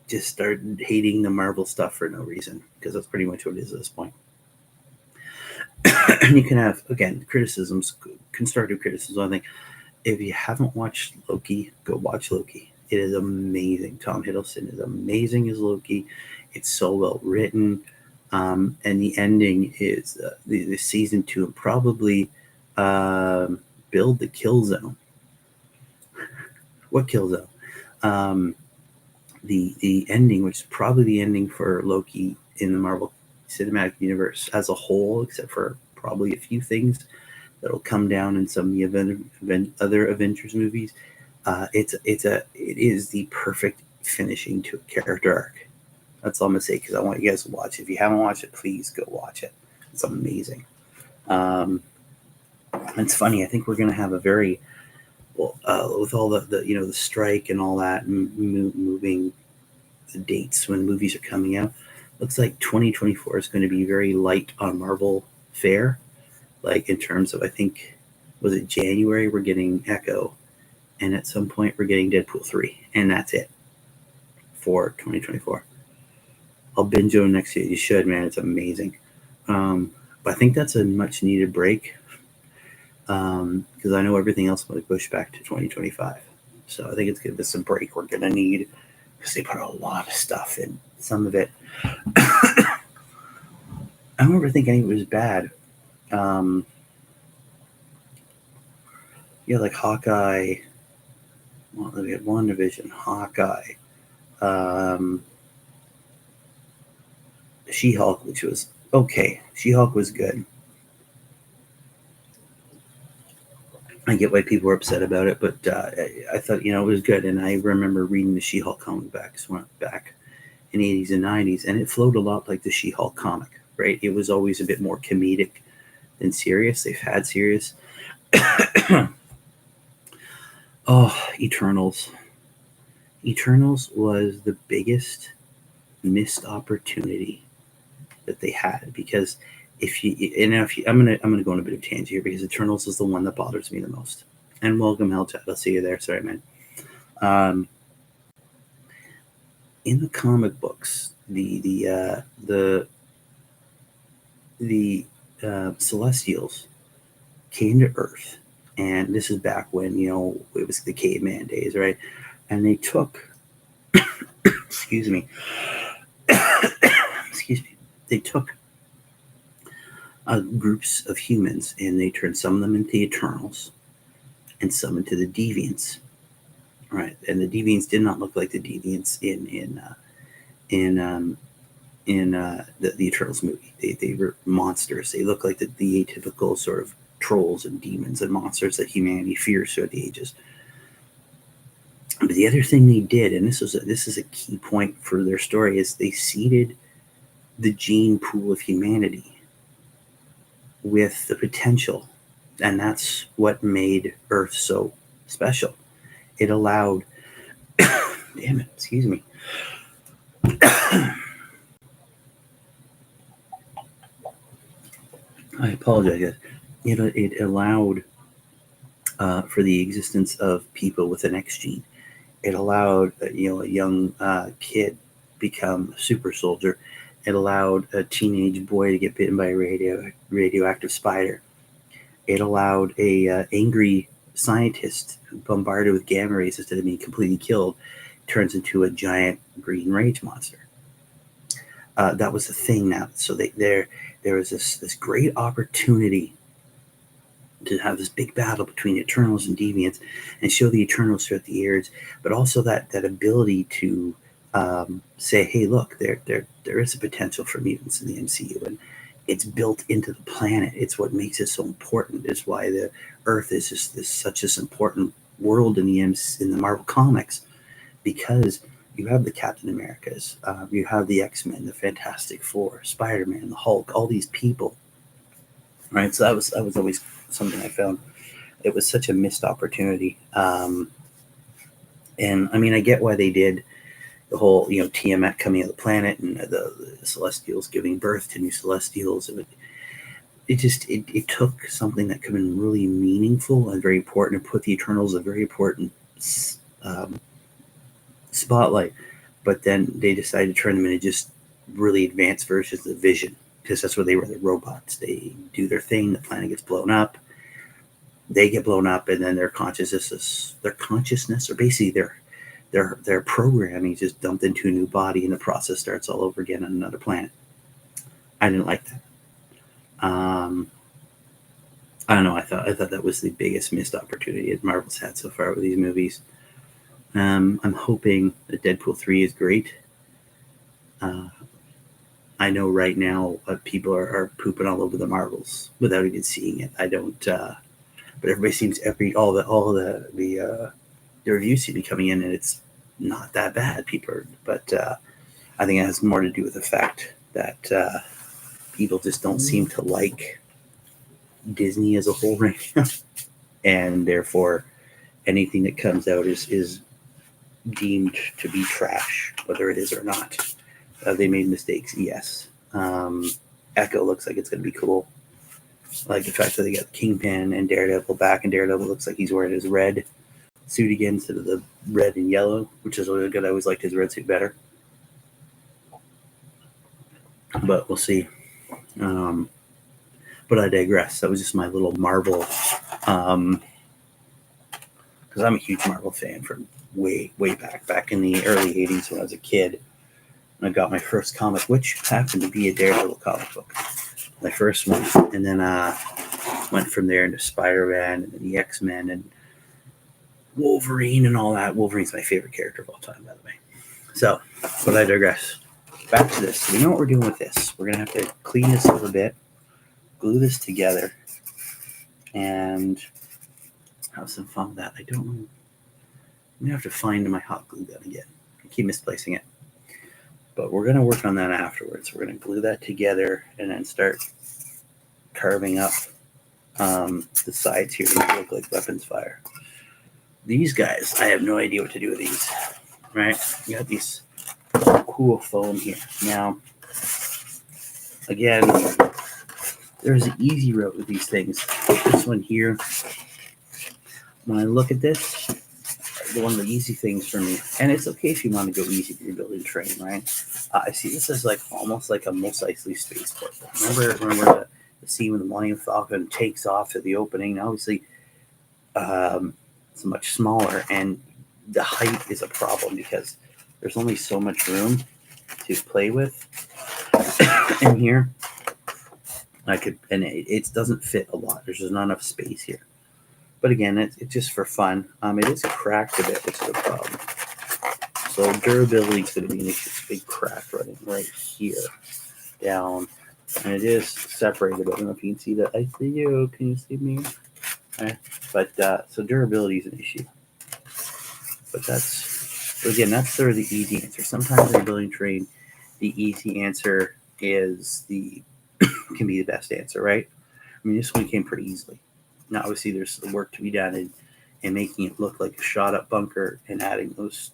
Speaker 1: just started hating the Marvel stuff for no reason, because that's pretty much what it is at this point. You can have, again, criticisms, constructive criticism. I think if you haven't watched Loki, go watch Loki. It is amazing. Tom Hiddleston is amazing as Loki. It's so well written. And the ending is the season 2 probably build the kill zone. What kill zone? The ending, which is probably the ending for Loki in the Marvel Cinematic Universe as a whole, except for probably a few things that'll come down in some of the other Avengers movies. It is the perfect finishing to a character arc. That's all I'm gonna say, because I want you guys to watch it. If you haven't watched it, please go watch it. It's amazing. It's funny. I think we're gonna have a very well with all the strike and all that, moving the dates when movies are coming out. Looks like 2024 is going to be very light on Marvel fare. Like in terms of, I think, was it January we're getting Echo, and at some point we're getting Deadpool 3, and that's it for 2024. I'll binge on next year. You should, man. It's amazing. But I think that's a much needed break, because I know everything else will push back to 2025. So I think it's good. This is a break we're going to need, because they put a lot of stuff in. Some of it, I remember thinking it was bad. Like Hawkeye. Well, we had WandaVision, Hawkeye, She-Hulk, which was okay. She-Hulk was good. I get why people were upset about it, but I thought, it was good. And I remember reading the She-Hulk comic back in the 80s and 90s, and it flowed a lot like the She-Hulk comic, right? It was always a bit more comedic than serious. They've had serious. Oh, Eternals. Eternals was the biggest missed opportunity that they had, because I'm gonna go on a bit of a tangent here, because Eternals is the one that bothers me the most. And welcome, Hellchat. I'll see you there. Sorry, man. In the comic books, the Celestials came to Earth, and this is back when it was the caveman days, right? And they took, excuse me, they took groups of humans, and they turned some of them into Eternals, and some into the Deviants, right? And the Deviants did not look like the Deviants in the Eternals movie. They were monsters. They looked like the atypical sort of trolls and demons and monsters that humanity fears throughout the ages. But the other thing they did, and this is a key point for their story, is they seeded the gene pool of humanity with the potential, and that's what made Earth so special. It allowed damn it, excuse me. I apologize. It allowed for the existence of people with an X gene. It allowed a young kid become a super soldier. It allowed a teenage boy to get bitten by a radioactive spider. It allowed a angry scientist who bombarded with gamma rays instead of being completely killed turns into a giant green rage monster. That was the thing now. So there was this great opportunity to have this big battle between Eternals and Deviants, and show the Eternals throughout the years, but also that ability to say, hey, look, there is a potential for mutants in the MCU, and it's built into the planet. It's what makes it so important. It's why the Earth is just such this important world in the Marvel comics, because you have the Captain Americas, you have the X-Men, the Fantastic Four, Spider-Man, the Hulk, all these people, right? So that was always something I found. It was such a missed opportunity. And I mean, I get why they did the whole, Tiamat coming of the planet, and the Celestials giving birth to new Celestials. It took something that could have been really meaningful and very important, and put the Eternals a very important spotlight, but then they decided to turn them into just really advanced versions of Vision, because that's what they were. The robots. They do their thing. The planet gets blown up. They get blown up, and then their consciousness, or basically their programming is just dumped into a new body, and the process starts all over again on another planet. I didn't like that. I don't know. I thought that was the biggest missed opportunity that Marvel's had so far with these movies. I'm hoping that Deadpool 3 is great. I know right now people are pooping all over the marbles without even seeing it. I don't, but everybody seems the reviews seem to be coming in, and it's not that bad. But I think it has more to do with the fact that people just don't seem to like Disney as a whole right now, and therefore anything that comes out is deemed to be trash, whether it is or not. They made mistakes, yes. Echo looks like it's going to be cool. I like the fact that they got Kingpin and Daredevil back, and Daredevil looks like he's wearing his red suit again instead of the red and yellow, which is really good. I always liked his red suit better. But we'll see. But I digress. That was just my little Marvel, because I'm a huge Marvel fan from way back in the early 80s when I was a kid. I got my first comic, which happened to be a Daredevil comic book, my first one, and then went from there into Spider-Man and then the X-Men and Wolverine and all that. Wolverine's my favorite character of all time, by the way. So, but I digress. Back to this. We know what we're doing with this. We're going to have to clean this up a bit, glue this together, and have some fun with that. I don't know. I'm going to have to find my hot glue gun again. I keep misplacing it. But we're going to work on that afterwards. We're going to glue that together and then start carving up the sides here to look like weapons fire. These guys, I have no idea what to do with these. Right? You got these cool foam here. Now, again, there's an easy route with these things. This one here, when I look at this, one of the easy things for me, and it's okay if you want to go easy if you're building terrain, right? I see this as like almost like a Mos Eisley spaceport. Remember the scene when the Millennium Falcon takes off at the opening? Obviously, it's much smaller, and the height is a problem because there's only so much room to play with in here. It doesn't fit a lot. There's just not enough space here. But again, it's just for fun. It is cracked a bit, which is a problem. So durability is going to be an issue. It's a big crack running right here down. And it is separated. I don't know if you can see that. I see you. Can you see me? Okay. But so durability is an issue. But that's sort of the easy answer. Sometimes in building terrain, the easy answer can be the best answer, right? I mean, this one came pretty easily. Now, obviously, there's the work to be done in making it look like a shot-up bunker and adding those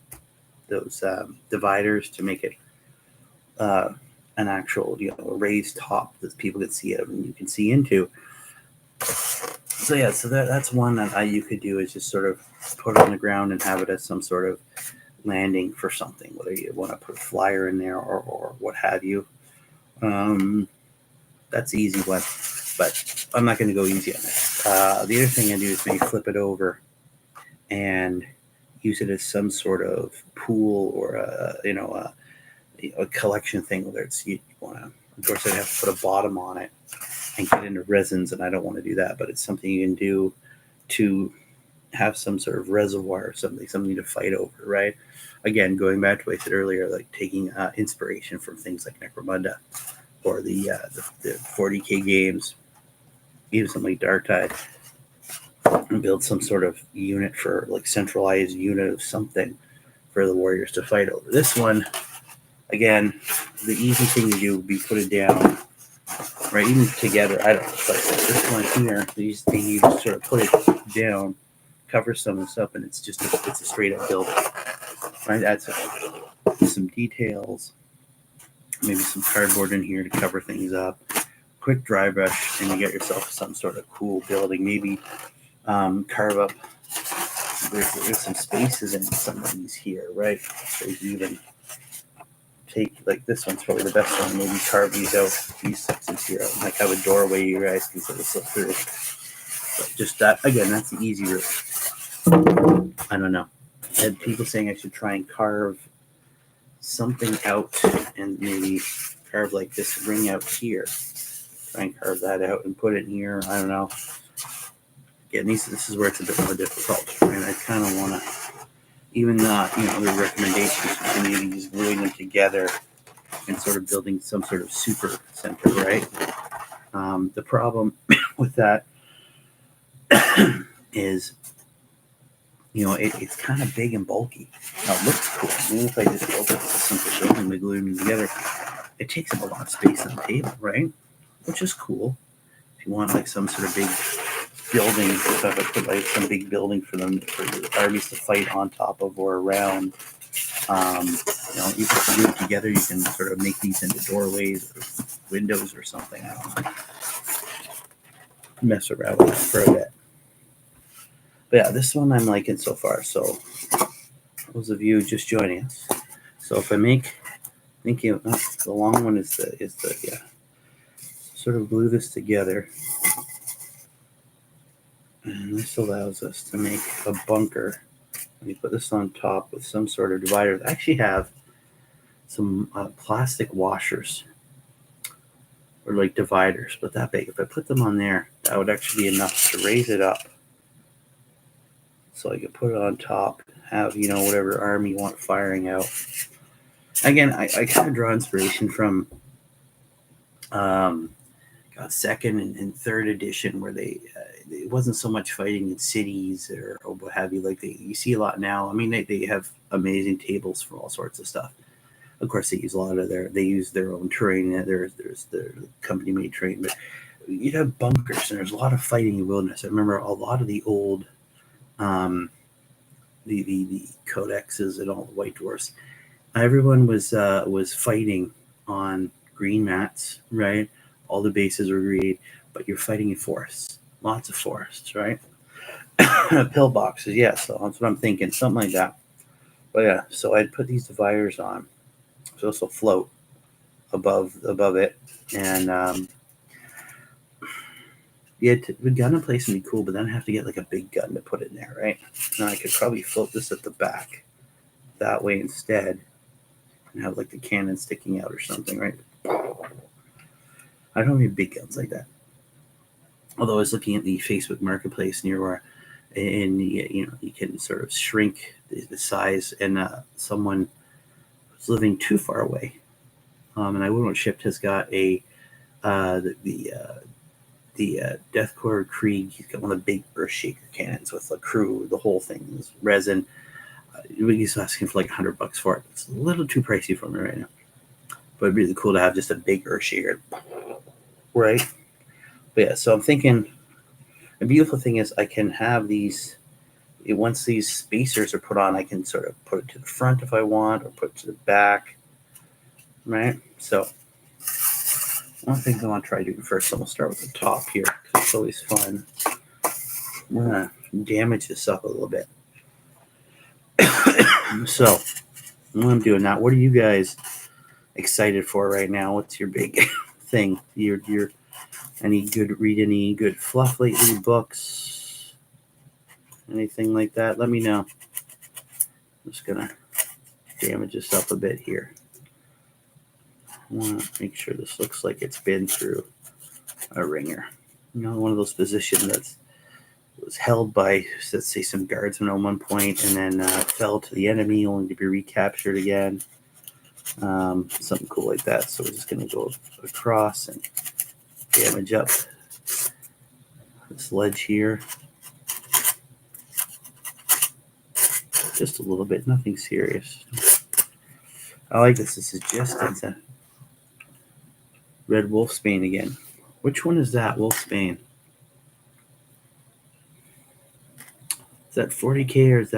Speaker 1: dividers to make it an actual, a raised top that people can see it and you can see into. So yeah, that's one that you could do, is just sort of put it on the ground and have it as some sort of landing for something, whether you want to put a flyer in there or what have you. That's the easy one, but I'm not going to go easy on this. The other thing I do is maybe flip it over and use it as some sort of pool or a collection thing, whether it's you want to. Of course, I'd have to put a bottom on it and get into resins, and I don't want to do that. But it's something you can do to have some sort of reservoir or something to fight over, right? Again, going back to what I said earlier, like taking inspiration from things like Necromunda or the 40K games, even something like Dark Tide, and build some sort of unit for like centralized unit of something for the warriors to fight over. This one, again, the easy thing to do would be put it down, right? Even together, I don't know, but this one here, you just sort of put it down, cover some of this up, and it's a straight up building, right? Add some details, maybe some cardboard in here to cover things up, quick dry brush, and you get yourself some sort of cool building. Maybe carve up, there's some spaces in some of these here, right? So you can even take, like this one's probably the best one, maybe carve these out, these sections here, like have a doorway you guys can sort of slip through. But just that, again, that's the easy route. I don't know. I had people saying I should try and carve something out and maybe carve like this ring out here. Try and carve that out and put it in here. I don't know. Again, this is where it's a bit more difficult. And I kind of want to, even the recommendations for maybe just gluing them together and sort of building some sort of super center, right? The problem with that is, it's kind of big and bulky. Now it looks cool. Even if I just build it with a simple building, we glue them together, it takes up a lot of space on the table, right? Which is cool. If you want like some sort of big building, if I put like some big building for them, for your armies to fight on top of or around, you can glue it together. You can sort of make these into doorways or windows or something. I don't know. Mess around with it for a bit. But yeah, this one I'm liking so far. So those of you just joining us. So if I the long one is the sort of glue this together, and this allows us to make a bunker. You put this on top with some sort of divider. I actually have some plastic washers or like dividers, but that big. If I put them on there, that would actually be enough to raise it up. So I could put it on top, have, whatever army you want firing out. Again, I kind of draw inspiration from second and third edition, where it wasn't so much fighting in cities or what have you. Like you see a lot now. I mean, they have amazing tables for all sorts of stuff. Of course, they use their own terrain. There's their company made terrain, but you'd have bunkers, and there's a lot of fighting in the wilderness. I remember a lot of the old the codexes and all the White Dwarfs. Everyone was fighting on green mats, right? All the bases were green, but you're fighting in forests, lots of forests, right? Pillboxes, yeah. So that's what I'm thinking, something like that. But yeah, so I'd put these dividers on, so this will float above it, and the gun in place would be cool, but then I have to get like a big gun to put in there, right? Now I could probably float this at the back that way instead, and have like the cannon sticking out or something, right? I don't have any big guns like that. Although I was looking at the Facebook Marketplace near where, and you can sort of shrink the size, and someone was living too far away, and I wouldn't shipped has got a the Deathcore Krieg. He's got one of the big Earthshaker cannons with the crew. The whole thing is resin. He's asking for like $100 for it. It's a little too pricey for me right now, but it'd be really cool to have just a big Earthshaker, right? But yeah, so I'm thinking the beautiful thing is I can have these. Once these spacers are put on, I can sort of put it to the front if I want, or put it to the back, right? So one thing I want to try doing first, I'm going to start with the top here, because it's always fun. I'm going to damage this up a little bit. So what I'm doing now, what are you guys excited for right now? What's your big thing? Your any good fluff lately, books, anything like that? Let me know. I'm just going to damage this up a bit here. I want to make sure this looks like it's been through a ringer. One of those positions that was held by, let's say, some guardsmen at one point, and then fell to the enemy, only to be recaptured again. Something cool like that. So we're just going to go across and damage up this ledge here. Just a little bit, nothing serious. I like this. This is just a Red Wolfsbane again. Which one is that? Wolfsbane. Is that 40K or is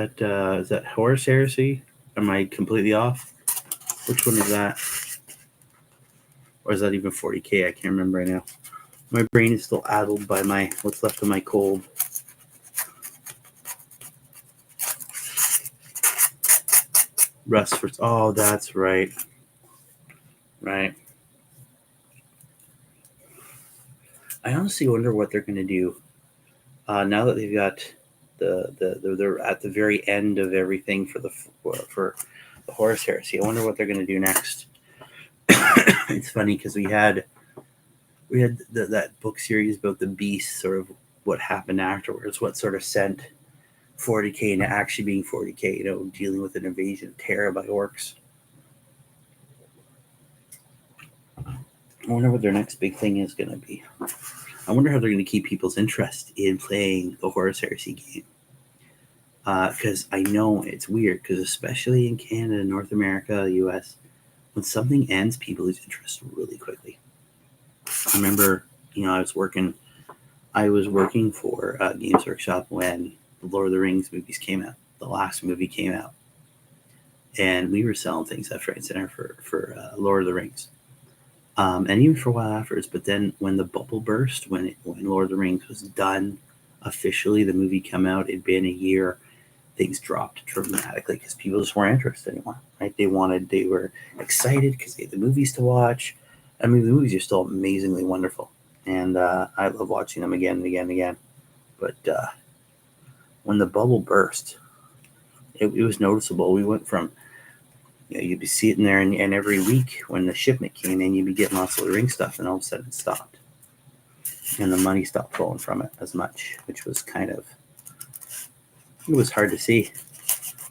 Speaker 1: that Horus Heresy? Am I completely off? Which one is that? Or is that even 40K? I can't remember right now. My brain is still addled by what's left of my cold. Rustford. Oh, that's right. Right. I honestly wonder what they're going to do now that they've got they're at the very end of everything for the Horus Heresy. I wonder what they're going to do next. It's funny because we had that book series about the beast, sort of what happened afterwards, what sort of sent 40K into actually being 40K, dealing with an invasion of Terra by orcs. I wonder what their next big thing is going to be. I wonder how they're going to keep people's interest in playing the Horus Heresy game. Because I know it's weird, because especially in Canada, North America, US, when something ends, people lose interest really quickly. I remember, I was working for Games Workshop when the Lord of the Rings movies came out. The last movie came out, and we were selling things left, right, and center for Lord of the Rings, and even for a while afterwards. But then when the bubble burst, when Lord of the Rings was done officially, the movie came out. It'd been a year. Things dropped dramatically because people just weren't interested anymore. Right? They were excited because they had the movies to watch. I mean, the movies are still amazingly wonderful, and I love watching them again and again and again. But when the bubble burst, it was noticeable. We went from, you'd be sitting there, and every week when the shipment came in, you'd be getting lots of the ring stuff, and all of a sudden it stopped, and the money stopped flowing from it as much, which was it was hard to see.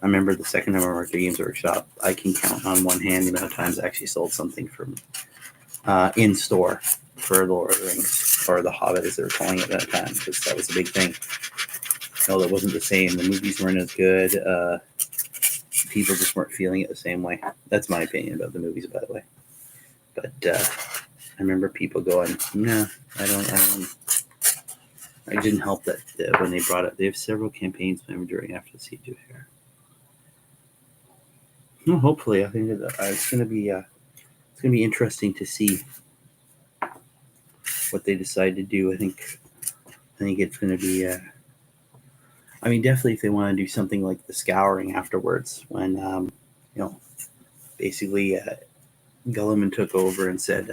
Speaker 1: I remember the second time I worked at Games Workshop, I can count on one hand the amount of times I actually sold something from in store for Lord of the Rings, or The Hobbit as they were calling it at that time, because that was a big thing. No, that wasn't the same. The movies weren't as good. People just weren't feeling it the same way. That's my opinion about the movies, by the way. But I remember people going, "No, I don't." It didn't help that when they brought it, they have several campaigns during after the Siege of Hair. Well, hopefully, I think it's going to be interesting to see what they decide to do. I think it's going to be. I mean, definitely, if they want to do something like the Scouring afterwards, when basically Gulliman took over and said,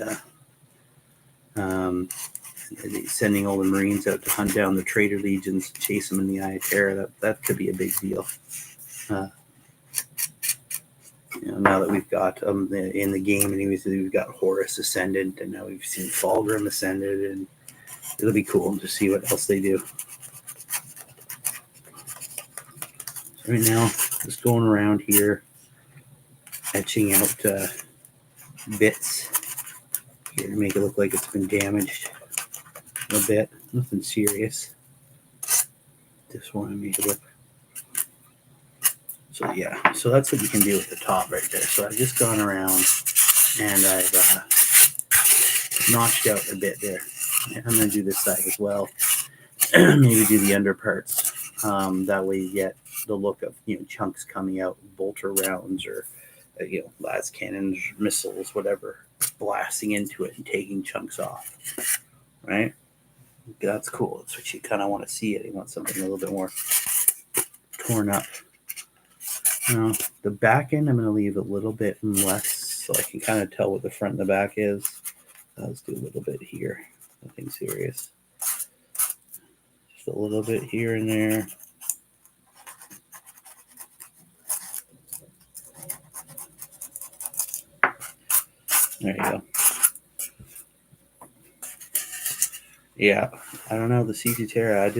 Speaker 1: sending all the Marines out to hunt down the traitor legions, chase them in the Eye of Terror. That could be a big deal. Now that we've got in the game, and we've got Horus Ascendant, and now we've seen Fulgrim Ascended, and it'll be cool to see what else they do. Right now, just going around here, etching out bits here to make it look like it's been damaged a bit. Nothing serious. Just want to make it look. So yeah, so that's what you can do with the top right there. So I've just gone around and I've notched out a bit there. I'm going to do this side as well. Maybe do the under parts. That way you get the look of chunks coming out, bolter rounds, or las cannons, missiles, whatever, blasting into it and taking chunks off. Right? That's cool. That's what you kind of want to see. You want something a little bit more torn up. Now, the back end, I'm going to leave a little bit less so I can kind of tell what the front and the back is. Let's do a little bit here. Nothing serious. Just a little bit here and there. There you go. Yeah, I don't know, the Siege of Terra, I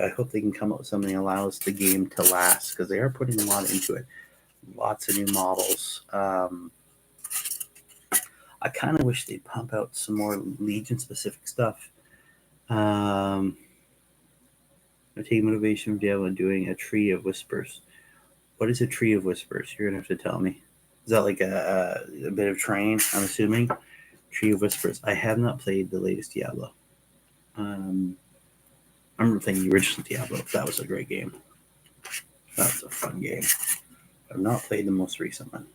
Speaker 1: hope they can come up with something that allows the game to last, because they are putting a lot into it. Lots of new models. I kind of wish they'd pump out some more Legion-specific stuff. They're taking motivation from Diablo and doing a Tree of Whispers. What is a Tree of Whispers? You're going to have to tell me. Is that like a bit of terrain, I'm assuming? Tree of Whispers. I have not played the latest Diablo. I remember playing the original Diablo. That was a great game. That was a fun game. I've not played the most recent one.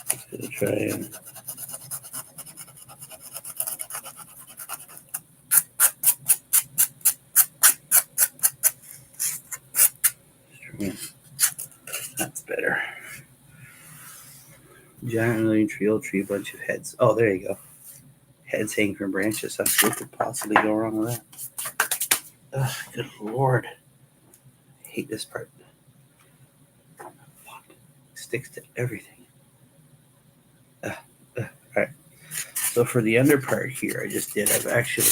Speaker 1: Just gonna try and that's better. Giant alien tree, old tree, bunch of heads. Oh, there you go. Heads hanging from branches. That's what could possibly go wrong with that. Ugh, good lord. I hate this part. Fuck. Sticks to everything. So for the under part here, I've actually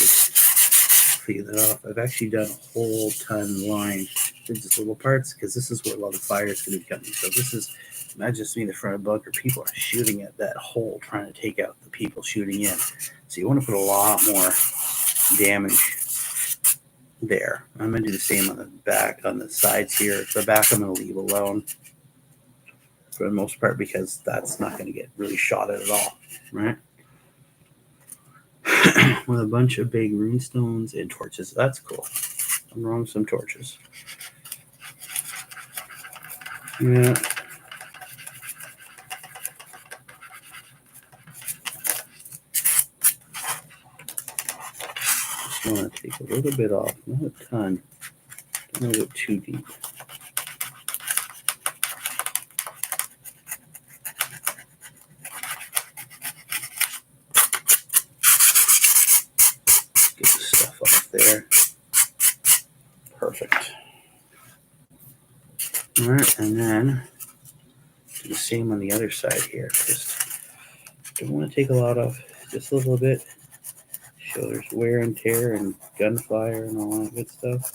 Speaker 1: cleaned that off. I've actually done a whole ton line for just little parts because this is where a lot of fire is going to be coming. So this is not just me in the front of the bunker. People are shooting at that hole, trying to take out the people shooting in. So you want to put a lot more damage there. I'm going to do the same on the back, on the sides here. The back I'm going to leave alone for the most part because that's not going to get really shot at all, right? With a bunch of big runestones and torches. That's cool. I'm wrong with some torches. Yeah. Just want to take a little bit off, not a ton. Don't want to go too deep. Get the stuff off there. Perfect. All right, and then do the same on the other side here. Just don't want to take a lot off, just a little bit. Show there's wear and tear and gunfire and all that good stuff.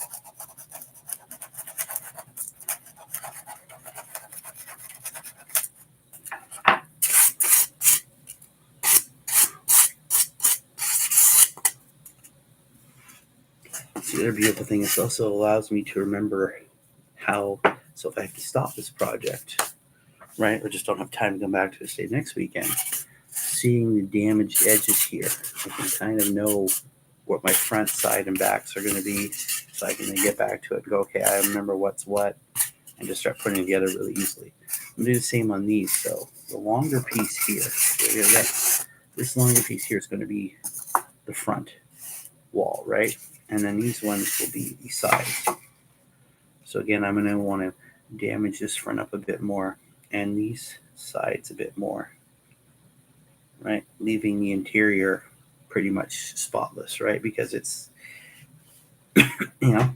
Speaker 1: The other beautiful thing, it also allows me to remember how, so if I have to stop this project, right, or just don't have time to come back to it, say next weekend, seeing the damaged edges here, I can kind of know what my front, side, and backs are going to be, so I can then get back to it and go, okay, I remember what's what, and just start putting it together really easily. I'm going to do the same on these. So the longer piece here, this longer piece here is going to be the front wall, right? And then these ones will be the sides. So again, I'm going to want to damage this front up a bit more and these sides a bit more, right? Leaving the interior pretty much spotless, right? Because it's, there's not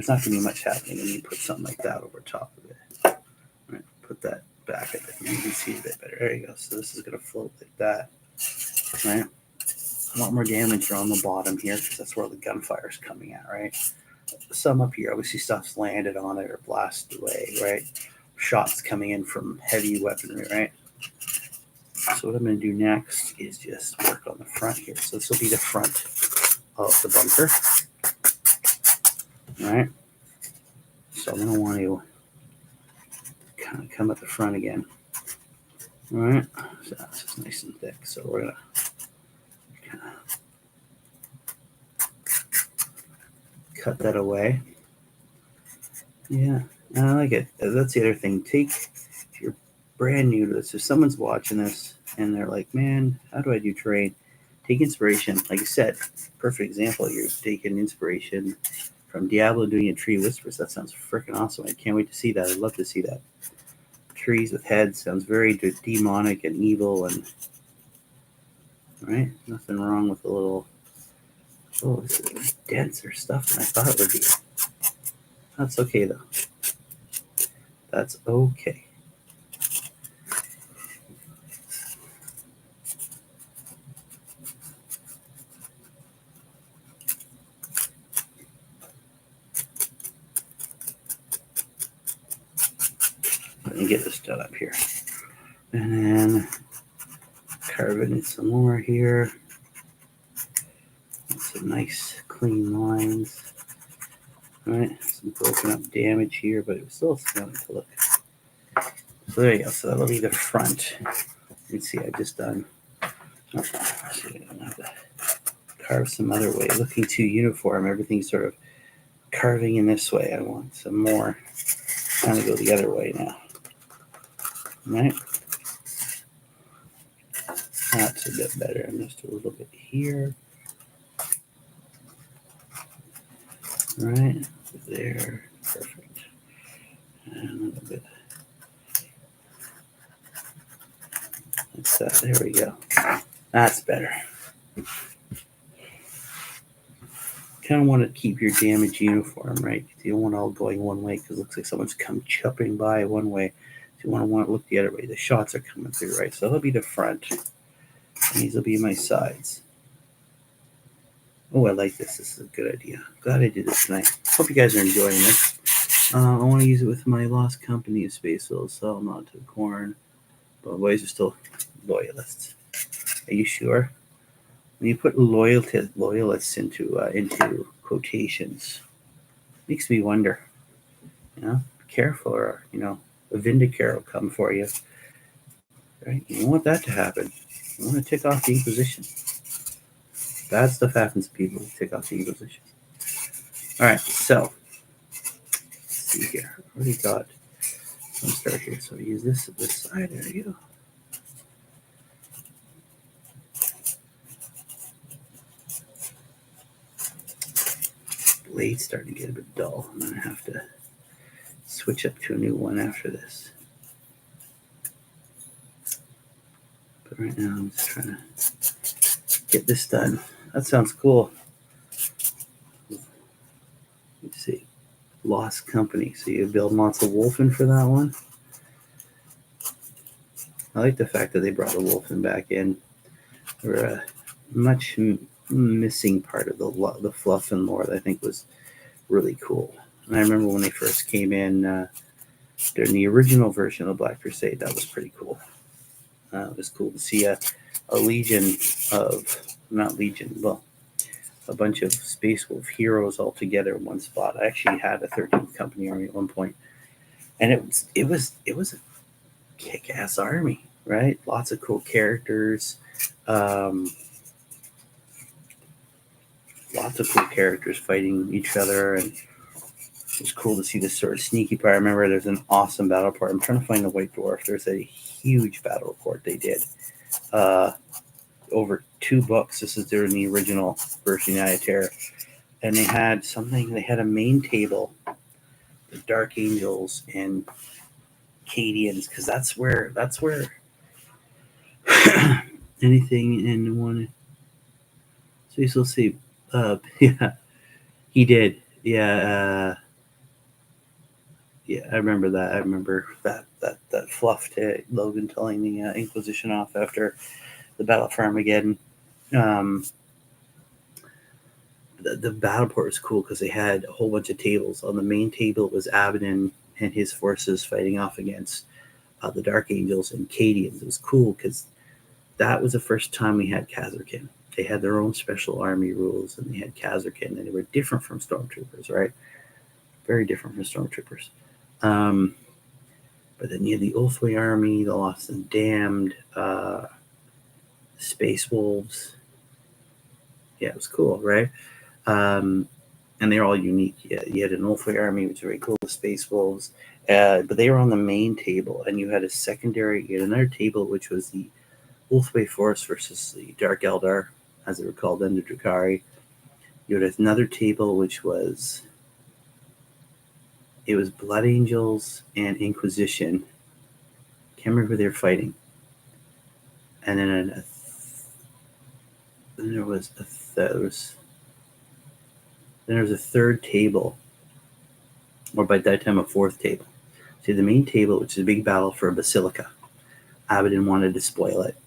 Speaker 1: going to be much happening when you put something like that over top of it. Right? Put that back a bit. You can see it a bit better. There you go. So this is going to float like that, right? A lot more damage on the bottom here because that's where the gunfire is coming at, right? Some up here, obviously stuff's landed on it or blasted away, right? Shots coming in from heavy weaponry, right? So what I'm going to do next is just work on the front here. So this will be the front of the bunker, right? So I'm going to want to kind of come at the front again, all right? So that's just nice and thick. So we're going to cut that away. Yeah, I like it. That's the other thing. If you're brand new to this, if someone's watching this and they're like, man, how do I do terrain? Take inspiration. Like I said, perfect example. You're taking inspiration from Diablo doing a tree whispers. That sounds freaking awesome. I can't wait to see that. I'd love to see that. Trees with heads sounds very demonic and evil, and right? Nothing wrong with a little. Oh, this is denser stuff than I thought it would be. That's okay, though. That's okay. Let me get this done up here. And then carve in some more here. Some nice clean lines. All right, some broken up damage here, but it was still stunning to look. So there you go. So that'll be the front. You can see I've just done. Oh, see, I'm gonna have to carve some other way. Looking too uniform. Everything's sort of carving in this way. I want some more. Kind of go the other way now. All right. That's a bit better. And just a little bit here. All right. There. Perfect. And a little bit. That's that. There we go. That's better. Kind of want to keep your damage uniform, right? You don't want it all going one way because it looks like someone's come chopping by one way. So you want to look the other way. The shots are coming through, right? So that'll be the front. And these will be my sides. Oh, I like this. This is a good idea. Glad I did this tonight. Hope you guys are enjoying this. I want to use it with my lost company of Space Will, so not to corn. But boys are still loyalists. Are you sure? When you put loyalists into quotations, makes me wonder. You know, be careful, or a vindicator will come for you. Right? You don't want that to happen. You want to tick off the Inquisition. Bad stuff happens to people who tick off the Inquisition. All right, so let's see here. I already got some start here, so I use this side. There you go. Blade's starting to get a bit dull. I'm gonna have to switch up to a new one after this. But right now I'm just trying to get this done. That sounds cool. Let's see. Lost Company. So you build lots of Wolfen for that one. I like the fact that they brought the Wolfen back in. They were a much missing part of the fluff and lore that I think was really cool. And I remember when they first came in during the original version of Black Crusade, that was pretty cool. It was cool to see a legion of, not legion, well, a bunch of Space Wolf heroes all together in one spot. I actually had a 13th Company army at one point, and it was a kick-ass army, right? Lots of cool characters. Lots of cool characters fighting each other, and it was cool to see this sort of sneaky part. I remember there's an awesome battle report. I'm trying to find the White Dwarf. There's a huge battle report they did. Over 2 books. This is during the original version of United Terror. And they had a main table, the Dark Angels and Cadians, because that's where anything in one. So you still see, yeah, he did. Yeah, yeah, I remember that. I remember that fluff to Logan telling the Inquisition off after the Battle for Armageddon. The battle port was cool because they had a whole bunch of tables. On the main table was Abaddon and his forces fighting off against the Dark Angels and Cadians. It was cool because that was the first time we had Khazarkin. They had their own special army rules, and they had Khazarkin, and they were different from Stormtroopers, right? Very different from Stormtroopers. But then you had the Ulthway army, the Lost and Damned, Space Wolves. Yeah, it was cool, right? And they're all unique. Yeah, you had an Ulthway army, which was very cool, the Space Wolves. But they were on the main table, and you had another table, which was the Ulthway Force versus the Dark Eldar, as they were called then, the Drukhari. You had another table, which was Blood Angels and Inquisition. Can't remember who they were fighting. And then there was a third table, or by that time a fourth table. See, the main table, which is a big battle for a basilica. Abaddon wanted to spoil it,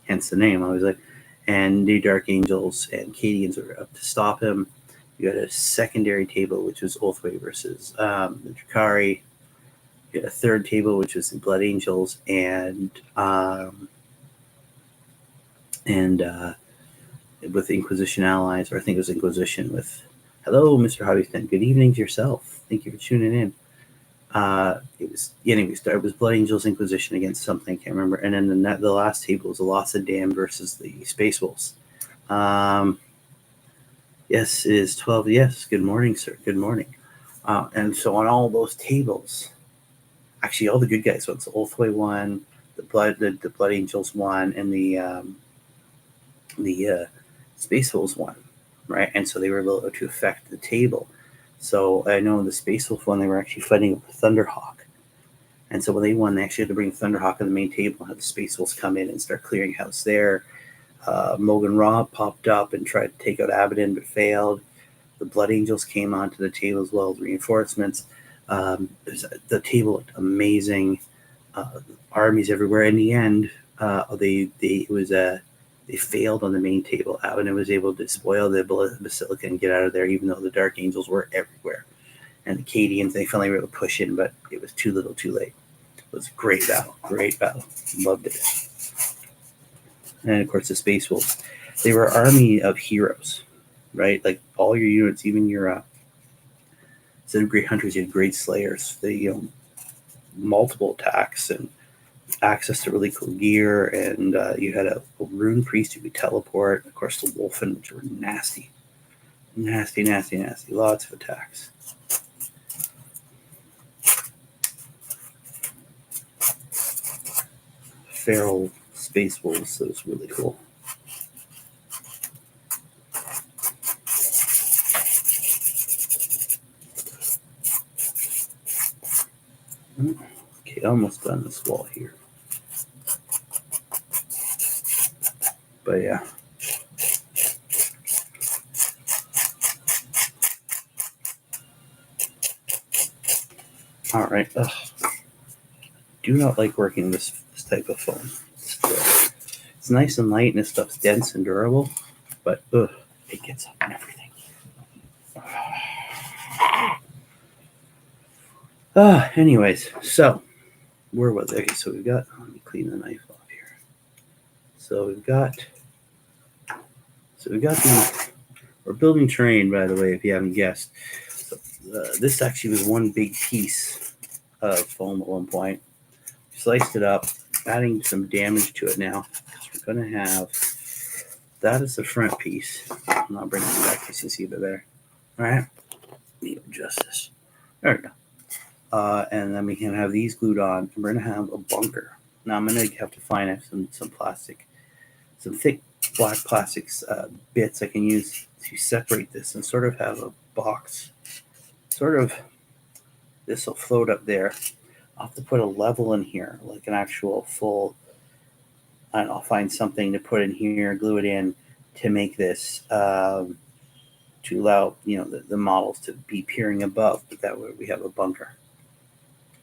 Speaker 1: hence the name. I was like, and the Dark Angels and Cadians were up to stop him. You had a secondary table, which was Ulthway versus the Drukhari. You had a third table, which was the Blood Angels and with Inquisition allies, or I think it was Inquisition with, hello, Mr. Hobbyton. Good evening to yourself. Thank you for tuning in. It was Blood Angels Inquisition against something, I can't remember. And then the last table was the Lost of Dam versus the Space Wolves. Yes, it is 12. Yes, good morning, sir. Good morning. And so on all those tables, actually all the good guys won. So Ulthway won, the Blood Angels won, and the Space Wolves won, right? And so they were able to affect the table. So I know in the Space Wolf one, they were actually fighting with Thunderhawk. And so when they won, they actually had to bring Thunderhawk to the main table and have the Space Wolves come in and start clearing house there. Mogan Ra popped up and tried to take out Abaddon, but failed. The Blood Angels came onto the table as well as reinforcements. The table looked amazing. Armies everywhere. In the end, They failed on the main table. Abaddon was able to spoil the Basilica and get out of there, even though the Dark Angels were everywhere. And the Cadians, they finally were able to push in, but it was too little, too late. It was a great battle. Loved it. And of course, the Space Wolves. They were an army of heroes, right? Like all your units, even your instead of great hunters, you had great slayers. They multiple attacks and access to really cool gear, and you had a rune priest who could teleport. Of course, the Wolfen, which were nasty. Lots of attacks. Feral Space Wolves, that was really cool. Okay, almost done this wall here. But yeah. All right. Ugh. Do not like working this type of foam. It's nice and light, and this stuff's dense and durable, but it gets up on everything. Anyways, so where was it? Okay, so we've got. Let me clean the knife off here. So we've got these. We're building terrain, by the way, if you haven't guessed. So, this actually was one big piece of foam at one point. Sliced it up, adding some damage to it now. We're going to have that as the front piece. I'm not bringing it back so you can see it there. All right. Let me adjust this. There we go. And then we can have these glued on. We're going to have a bunker. Now I'm going to have to find some plastic, some thick black plastics bits I can use to separate this and sort of have a box. This will float up there. I'll have to put a level in here, like an actual full. I'll find something to put in here, glue it in to make this to allow the models to be peering above. But that way we have a bunker,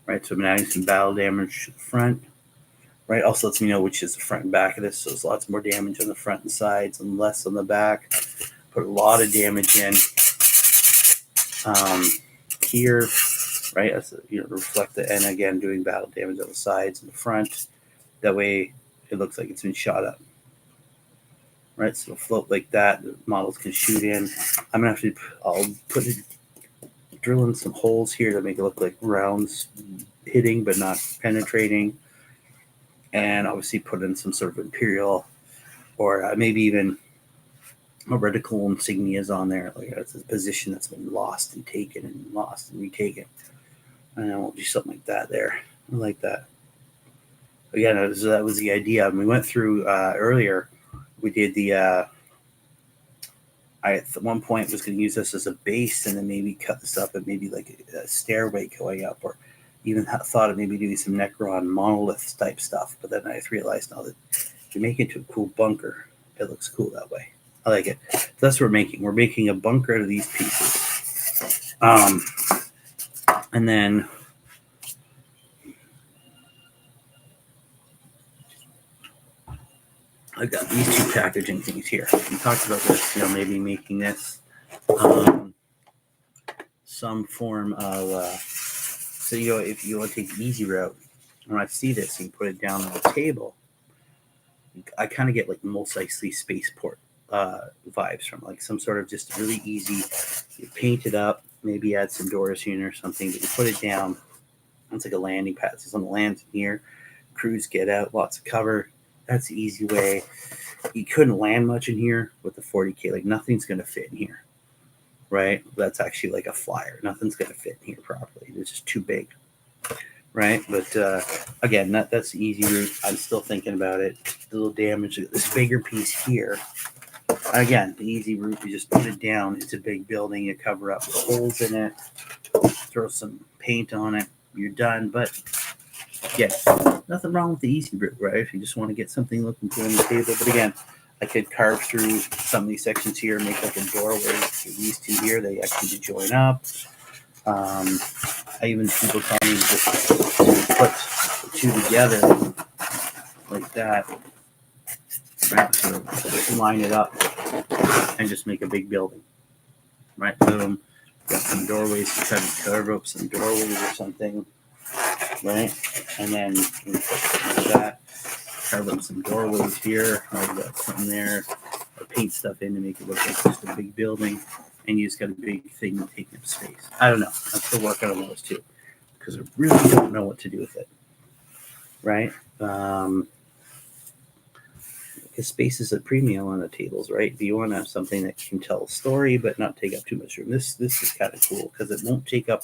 Speaker 1: right? So I'm adding some battle damage to the front, right? Also lets me know which is the front and back of this. So there's lots more damage on the front and sides and less on the back. Put a lot of damage in here. Right, as reflect the, and again doing battle damage on the sides and the front. That way, it looks like it's been shot up. Right, so it'll float like that. The models can shoot in. I'm gonna have to. I'll drill in some holes here to make it look like rounds hitting but not penetrating, and obviously put in some sort of imperial or maybe even a reticle insignias on there. Like that's a position that's been lost and taken and lost and retaken. And then we'll do something like that there. I like that. Again, that was the idea. And we went through earlier. We did the. I at one point was going to use this as a base, and then maybe cut this up and maybe like a stairway going up, or even thought of maybe doing some Necron monolith type stuff. But then I realized now that if you make it into a cool bunker, it looks cool that way. I like it. So that's what we're making. We're making a bunker out of these pieces. And then I've got these two packaging things here. We talked about this, maybe making this some form of, so, if you want to take the easy route, when I see this and put it down on the table, I kind of get like multi-sleeve spaceport vibes from like some sort of just really easy, you paint it up, maybe add some doors here or something, but you put it down. It's like a landing pad. So someone lands in here, crews get out, lots of cover. That's the easy way. You couldn't land much in here with the 40K. Like nothing's going to fit in here, right? That's actually like a flyer. Nothing's going to fit in here properly. It's just too big, right? But again, that's the easy route. I'm still thinking about it. A little damage. This bigger piece here. Again, the easy route, you just put it down. It's a big building. You cover up the holes in it, throw some paint on it. You're done. But yeah, nothing wrong with the easy route, right? If you just want to get something looking cool on the table. But again, I could carve through some of these sections here, make like a doorway. These two here, they actually join up. I even people tell me just to put the two together like that. Right, so line it up and just make a big building. Right, boom. Got some doorways to try to carve up some doorways or something. Right, and then like that. Carve up some doorways here. I've got something there. Or paint stuff in to make it look like just a big building, and you just got a big thing taking up space. I don't know. I'm still working on those too because I really don't know what to do with it. Right. Because space is a premium on the tables, right? Do you want to have something that can tell a story but not take up too much room? This is kind of cool because it won't take up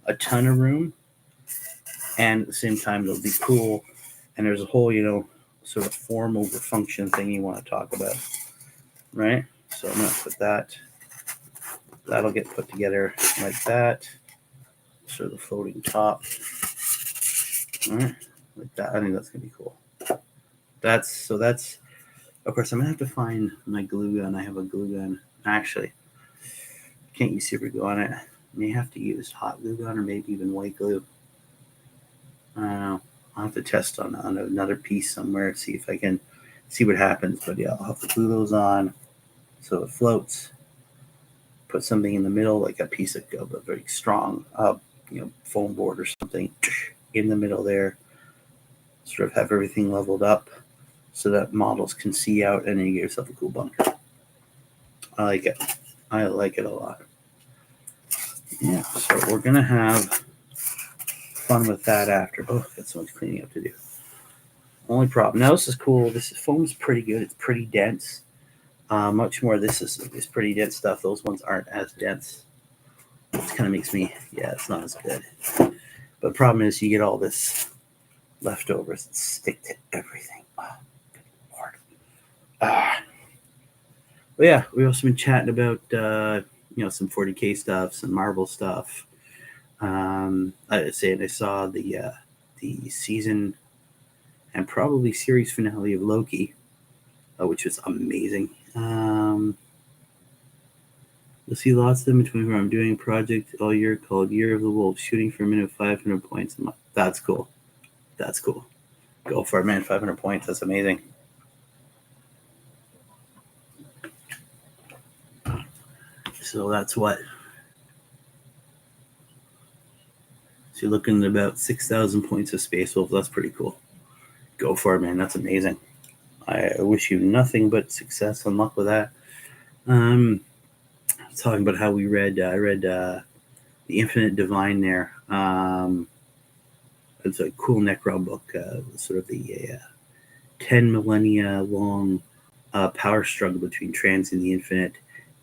Speaker 1: a ton of room, and at the same time it'll be cool. And there's a whole, sort of form over function thing you want to talk about, right? So I'm gonna put that. That'll get put together like that. Sort of floating top, all right, like that. I think that's gonna be cool. That's. Of course, I'm going to have to find my glue gun. I have a glue gun. Actually, can't use super glue on it. I may have to use hot glue gun or maybe even white glue. I don't know. I'll have to test on another piece somewhere, see if I can see what happens. But yeah, I'll have to glue those on so it floats. Put something in the middle, like a piece of a very strong, foam board or something in the middle there. Sort of have everything leveled up, so that models can see out, and then you get yourself a cool bunker. I like it. I like it a lot. Yeah, so we're going to have fun with that after. Oh, got so much cleaning up to do. Only problem. Now, this is cool. This foam's pretty good. It's pretty dense. Much more. This is pretty dense stuff. Those ones aren't as dense. It kind of makes me, it's not as good. But the problem is you get all this leftovers that stick to everything. But yeah, we've also been chatting about some 40K stuff, some Marvel stuff. I saw the season and probably series finale of Loki, which was amazing. You'll see lots of them between where I'm doing a project all year called Year of the Wolf, shooting for a minute of 500 points a month. That's cool. Go for it, man. 500 points. That's amazing. So that's what. So you're looking at about 6,000 points of Space Wolf. That's pretty cool. Go for it, man. That's amazing. I wish you nothing but success and luck with that. Talking about how I read the Infinite Divine there. It's a cool Necron book, sort of the 10 millennia long power struggle between Trans and the Infinite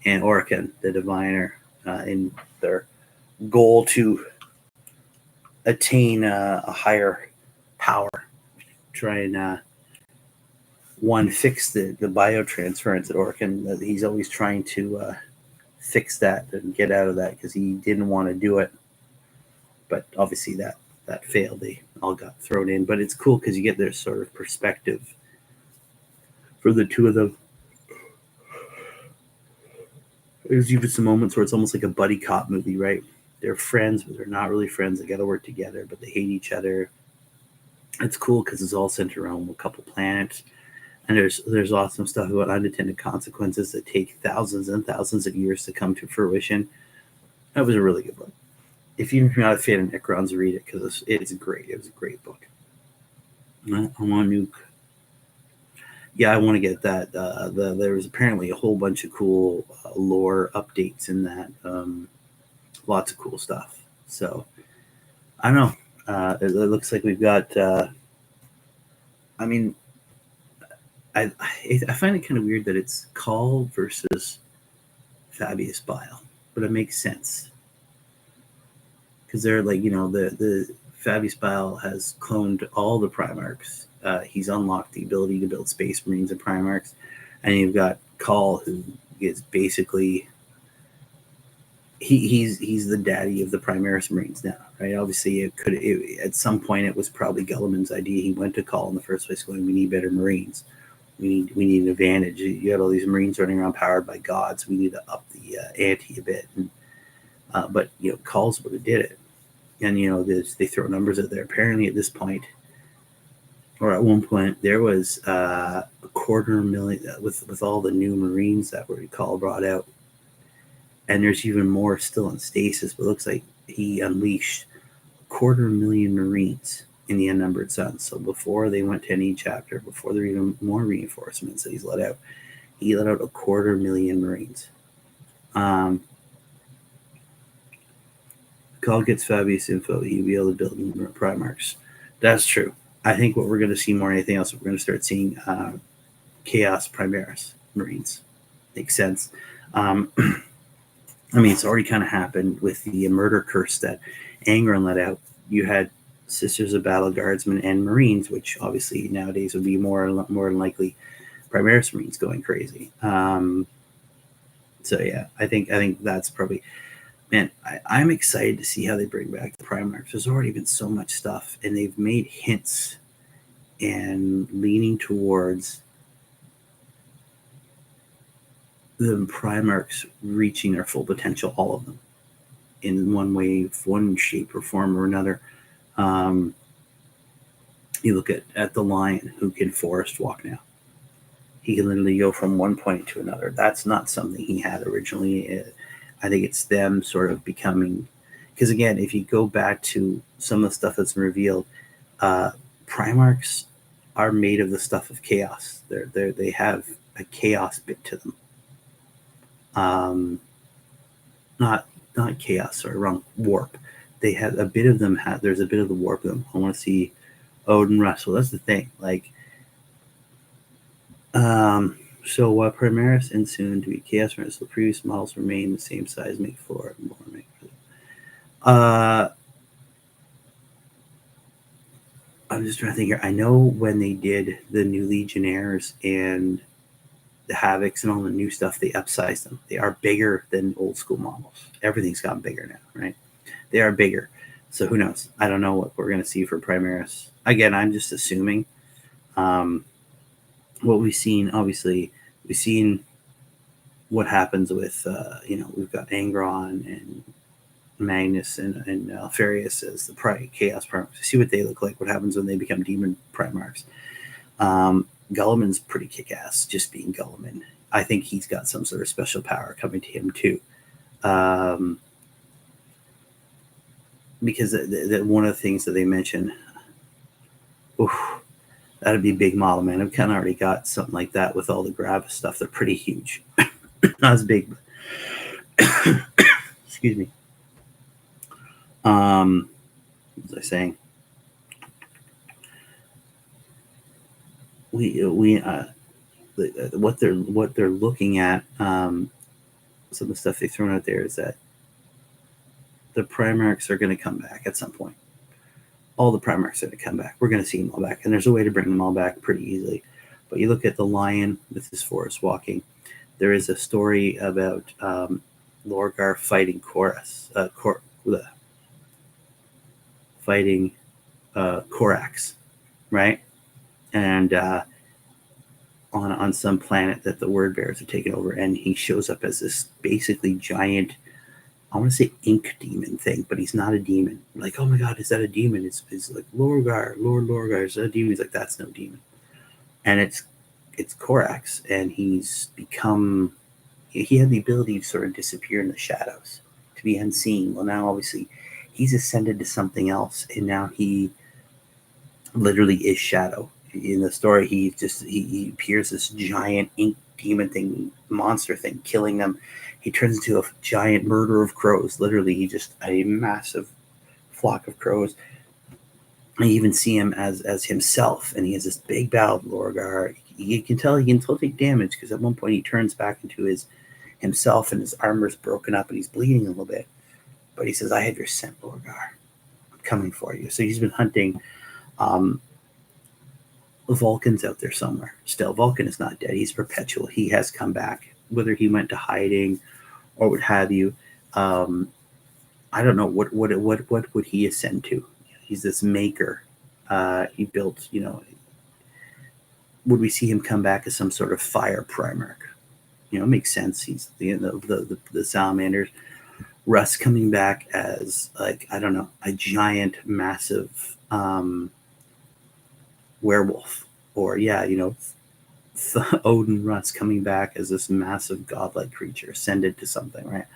Speaker 1: and Orkan, the Diviner, in their goal to attain a higher power. Try and fix the biotransference at Orkan. He's always trying to fix that and get out of that because he didn't want to do it. But obviously that failed. They all got thrown in. But it's cool because you get their sort of perspective for the two of them. There's even some moments where it's almost like a buddy cop movie, right? They're friends, but they're not really friends. They got to work together, but they hate each other. It's cool because it's all centered around a couple planets. And there's awesome stuff about unintended consequences that take thousands and thousands of years to come to fruition. That was a really good book. If you're not a fan of Necrons, read it because it's great. It was a great book. I want to nuke. Yeah, I want to get that. There was apparently a whole bunch of cool lore updates in that. Lots of cool stuff. So, I don't know. It looks like we've got... I find it kind of weird that it's Call versus Fabius Bile, but it makes sense. Because they're like, the Fabius Bile has cloned all the Primarchs. He's unlocked the ability to build Space Marines and Primarchs. And you've got Call, who is basically... He's the daddy of the Primaris Marines now, right? Obviously, at some point it was probably Gulliman's idea. He went to Call in the first place, going, "We need better Marines. We need an advantage. You got all these Marines running around powered by gods. We need to up the ante a bit." And, but Call's what did it, and they throw numbers out there. Apparently, at this point, or at one point there was a 250,000 with all the new Marines that were brought out, and there's even more still in stasis. But it looks like he unleashed 250,000 Marines in the Unnumbered Sons. So before they went to any chapter, before there were even more reinforcements that he let out 250,000 Marines. Call gets Fabius info. You'll be able to build Primarchs. That's true. I think what we're going to see more than anything else, we're going to start seeing Chaos Primaris Marines. Makes sense. I mean, it's already kind of happened with the murder curse that Angron let out. You had Sisters of Battle Guardsmen and Marines, which obviously nowadays would be more than likely Primaris Marines going crazy. So yeah, I think that's probably. Man, I'm excited to see how they bring back the Primarchs. There's already been so much stuff, and they've made hints and leaning towards the Primarchs reaching their full potential, all of them, in one way, one shape or form or another. You look at the Lion, who can forest walk now. He can literally go from one point to another. That's not something he had originally. I think it's them sort of becoming, because again, if you go back to some of the stuff that's been revealed, Primarchs are made of the stuff of chaos. They have a chaos bit to them. Not chaos, sorry, wrong, warp. They have a bit of them. There's a bit of the warp of them. I want to see Odin wrestle. That's the thing. Like, so while Primaris and soon to be Chaos Runners, the previous models remain the same size, make floor more. I'm just trying to think here. I know when they did the new Legionnaires and the Havocs and all the new stuff, they upsized them. They are bigger than old school models. Everything's gotten bigger now, right? They are bigger. So who knows? I don't know what we're going to see for Primaris. Again, I'm just assuming. What we've seen, obviously, we've seen what happens with, we've got Angron and Magnus and Alfarius as the Chaos Primarchs. See what they look like, what happens when they become Demon Primarchs. Gulliman's pretty kick-ass, just being Gulliman. I think he's got some sort of special power coming to him, too. Because one of the things that they mention, that'd be a big model, man. I've kind of already got something like that with all the Gravis stuff. They're pretty huge. Not as big, but excuse me. What was I saying? What they're looking at, some of the stuff they've thrown out there is that the Primarchs are going to come back at some point. All the Primarchs are going to come back. We're going to see them all back, and there's a way to bring them all back pretty easily. But you look at the Lion with his forest walking. There is a story about Lorgar fighting fighting Korax, right? And on some planet that the Word Bearers are taking over, and he shows up as this basically giant, I want to say ink demon thing, but he's not a demon. Like, oh my god, is that a demon? It's like Lord Lorgar, is that a demon? He's like, that's no demon. And it's Korax, and he's become, he had the ability to sort of disappear in the shadows, to be unseen. Well, now obviously he's ascended to something else, and now he literally is Shadow. In the story, he appears this giant ink demon thing, monster thing, killing them. He turns into a giant murder of crows. Literally, he just a massive flock of crows. I even see him as himself, and he has this big battle with Lorgar. You can tell he can still take damage, because at one point he turns back into himself, and his armor's broken up, and he's bleeding a little bit. But he says, "I have your scent, Lorgar. I'm coming for you." So he's been hunting Vulcan's out there somewhere. Still, Vulcan is not dead. He's perpetual. He has come back. Whether he went to hiding or what have you, I don't know. What would he ascend to? He's this maker. He built, would we see him come back as some sort of fire Primarch? It makes sense. He's the salamanders. Russ coming back as, like, I don't know, a giant, massive werewolf, or Odin Rust coming back as this massive godlike creature ascended to something, right?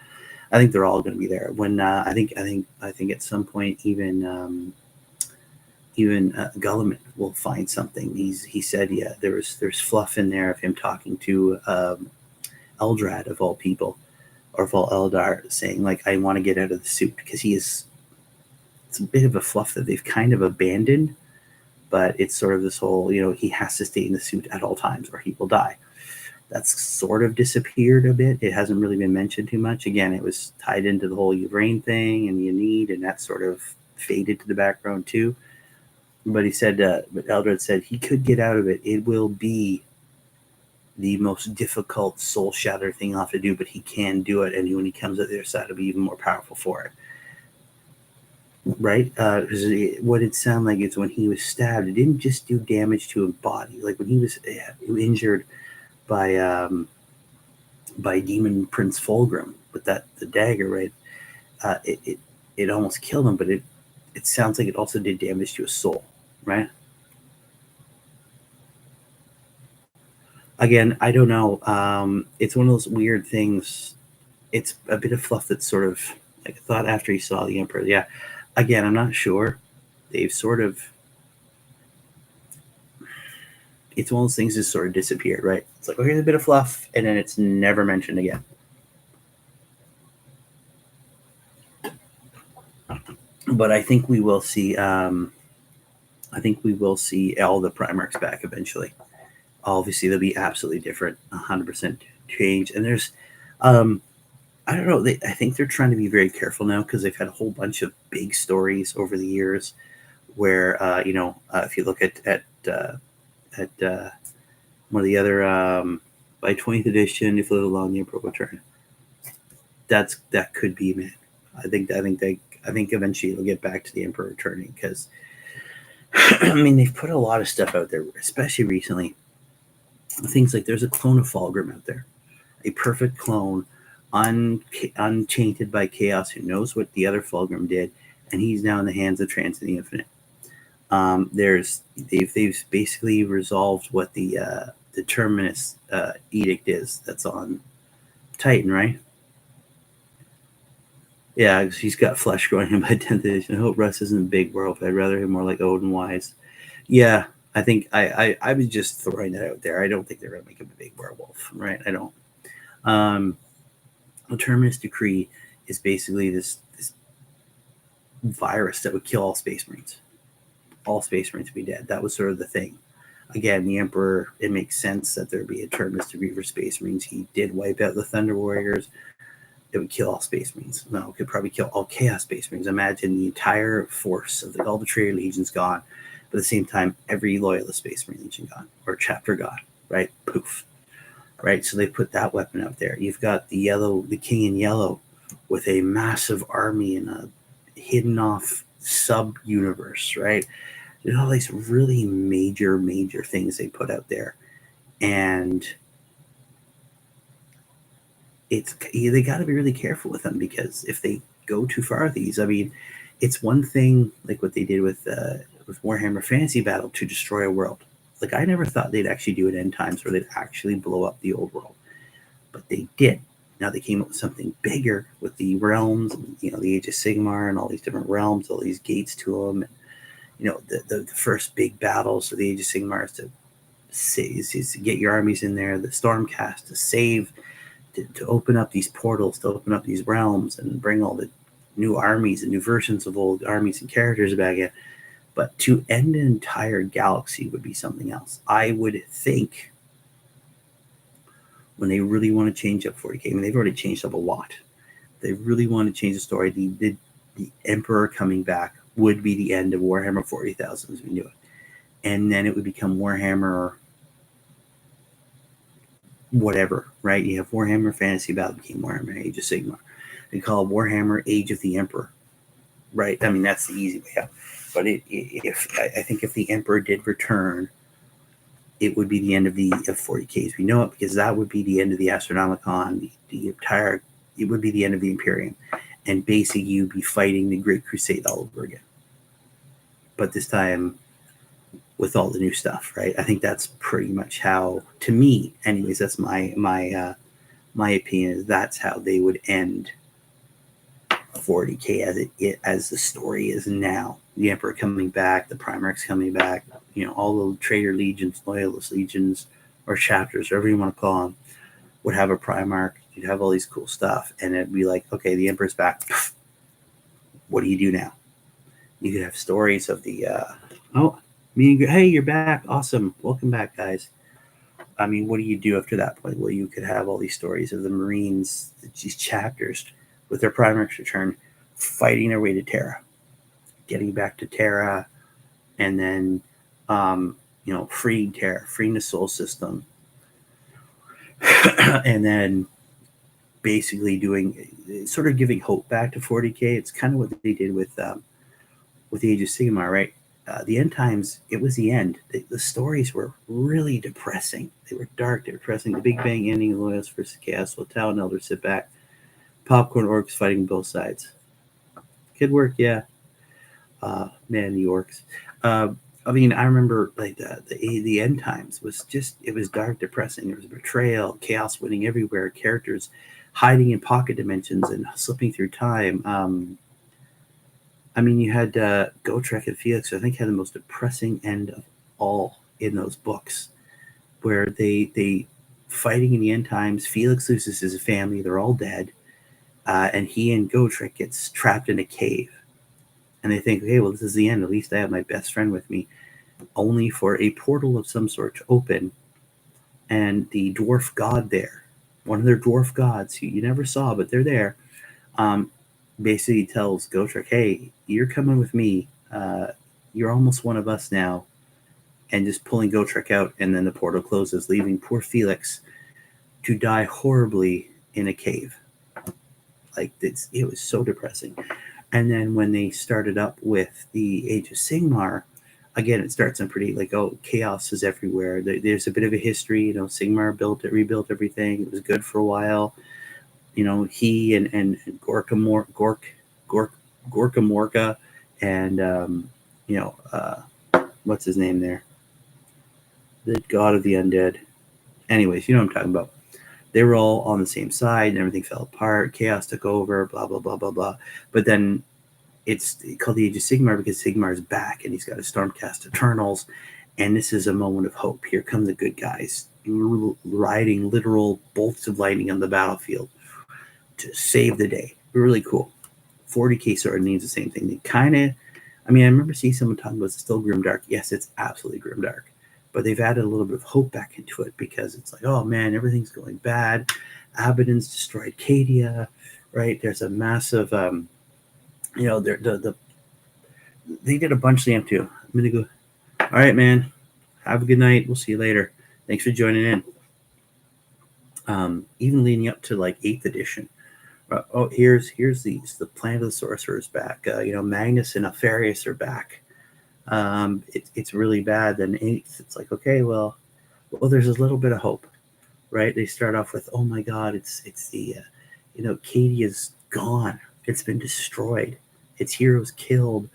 Speaker 1: I think they're all going to be there. When I think at some point even Gulliman will find something. He said, yeah, there's fluff in there of him talking to Eldrad of all people, or of all Eldar, saying like, I want to get out of the suit, because it's a bit of a fluff that they've kind of abandoned, but it's sort of this whole, he has to stay in the suit at all times or he will die. That's sort of disappeared a bit. It hasn't really been mentioned too much. Again, it was tied into the whole Ukraine thing and Yanid, and that sort of faded to the background too. But he said, but Eldred said he could get out of it. It will be the most difficult soul shatter thing he'll have to do, but he can do it. And when he comes out the other side, he'll be even more powerful for it. Right? What it sounded like is when he was stabbed, it didn't just do damage to his body. Like when he was injured by Demon Prince Fulgrim with the dagger, right? It almost killed him, but it sounds like it also did damage to his soul, right? Again, I don't know. It's one of those weird things. It's a bit of fluff that's sort of like I thought after he saw the Emperor. Yeah. Again, I'm not sure. They've sort of. It's one of those things that sort of disappeared, right? It's like, oh, here's a bit of fluff, and then it's never mentioned again. But I think we will see. I think we will see all the Primarchs back eventually. Obviously, they'll be absolutely different, 100% change. And there's, I don't know. I think they're trying to be very careful now because they've had a whole bunch of big stories over the years, where if you look at one of the other by 20th edition, if you live along the Emperor will return. That could be, man. I think eventually it'll get back to the Emperor returning, because I mean they've put a lot of stuff out there, especially recently. Things like there's a clone of Fulgrim out there, a perfect clone, untainted by chaos, who knows what the other Fulgrim did, and he's now in the hands of Trance of the Infinite. They've basically resolved what the Terminus edict is that's on Titan, right? Yeah, he's got flesh growing in by 10th edition. I hope Russ isn't a big world. I'd rather him more like Odin Wise. Yeah, I think I was just throwing that out there. I don't think they're going to make him a big werewolf, right? I don't. The Terminus Decree is basically this virus that would kill all Space Marines. All Space Marines would be dead. That was sort of the thing. Again, the Emperor, it makes sense that there'd be a Terminus Decree for Space Marines. He did wipe out the Thunder Warriors. It would kill all Space Marines. No, it could probably kill all Chaos Space Marines. Imagine the entire force of all the Traitor Legions gone, but at the same time, every Loyalist Space Marine Legion gone, or chapter gone, right? Poof. Right? So they put that weapon out there. You've got the King in Yellow, with a massive army and a hidden off sub-universe, right? There's all these really major things they put out there. And they got to be really careful with them, because if they go too far with these, I mean, it's one thing like what they did with Warhammer Fantasy Battle to destroy a world. Like, I never thought they'd actually do it end times where they'd actually blow up the old world, but they did. Now they came up with something bigger with the realms, the Age of Sigmar and all these different realms, all these gates to them. And, the first big battles of the Age of Sigmar is to get your armies in there, the Stormcast to save, to open up these portals, to open up these realms and bring all the new armies and new versions of old armies and characters back in. But to end an entire galaxy would be something else. I would think when they really want to change up 40K, I mean, they've already changed up a lot. They really want to change the story. The Emperor coming back would be the end of Warhammer 40,000 as we knew it. And then it would become Warhammer whatever, right? You have Warhammer Fantasy Battle became Warhammer Age of Sigmar. They call it Warhammer Age of the Emperor, right? I mean, that's the easy way out. But I think if the Emperor did return, it would be the end of 40K as we know it, because that would be the end of the Astronomicon, it would be the end of the Imperium. And basically you'd be fighting the Great Crusade all over again. But this time, with all the new stuff, right? I think that's pretty much how, to me, anyways, that's my opinion. Is that's how they would end 40K as the story is now. The Emperor coming back, the Primarchs coming back, all the Traitor Legions, Loyalist Legions, or chapters, whatever you want to call them, would have a Primarch. You'd have all these cool stuff, and it'd be like, okay, the Emperor's back. What do you do now? You could have stories of the hey, you're back, awesome, welcome back, guys. I mean, what do you do after that point? Well, you could have all these stories of the Marines, these chapters with their Primarchs return, fighting their way to Terra, getting back to Terra, and then freeing Terra, freeing the Sol System, and then basically sort of giving hope back to 40K. It's kind of what they did with the Age of Sigmar, right? The end times, it was the end. The stories were really depressing. They were dark, they were depressing. The Big Bang ending, Loyalists versus Chaos, Tau and Eldar sit back, popcorn orcs fighting both sides. Could work, yeah. Man, the orcs. I mean, I remember like the end times was it was dark, depressing. There was betrayal, chaos winning everywhere, characters hiding in pocket dimensions and slipping through time. I mean, you had Gotrek and Felix, I think, had the most depressing end of all in those books, where they fighting in the end times. Felix loses his family; they're all dead, and he and Gotrek gets trapped in a cave. And they think, okay, well, this is the end. At least I have my best friend with me. Only for a portal of some sort to open, and the dwarf god there, one of their dwarf gods who you never saw, but they're there, basically tells Gotrek, hey, you're coming with me. You're almost one of us now. And just pulling Gotrek out, and then the portal closes, leaving poor Felix to die horribly in a cave. Like, it was so depressing. And then when they started up with the Age of Sigmar, again, it starts on pretty like, oh, chaos is everywhere. There's a bit of a history. Sigmar rebuilt everything. It was good for a while. He and Gorka Morka and what's his name there? The god of the undead. Anyways, you know what I'm talking about. They were all on the same side, and everything fell apart. Chaos took over. Blah blah blah blah blah. But then it's called the Age of Sigmar because Sigmar's back, and he's got his Stormcast Eternals, and this is a moment of hope. Here come the good guys, riding literal bolts of lightning on the battlefield to save the day. Really cool. 40K sort of means the same thing. They kind of, I remember seeing someone talking about it's still grimdark. Yes, it's absolutely grimdark, but they've added a little bit of hope back into it because it's like, oh man, everything's going bad. Abaddon's destroyed Cadia, right? There's a massive, they did a bunch of them too. I'm gonna go. All right, man. Have a good night. We'll see you later. Thanks for joining in. Even leading up to like 8th edition. Here's the Planet of the Sorcerers back. Magnus and Alfarius are back. It's really bad. Then 8th, it's like, okay, well, there's a little bit of hope, right? They start off with, oh my God, it's the, Cadia's gone. It's been destroyed. Its heroes killed.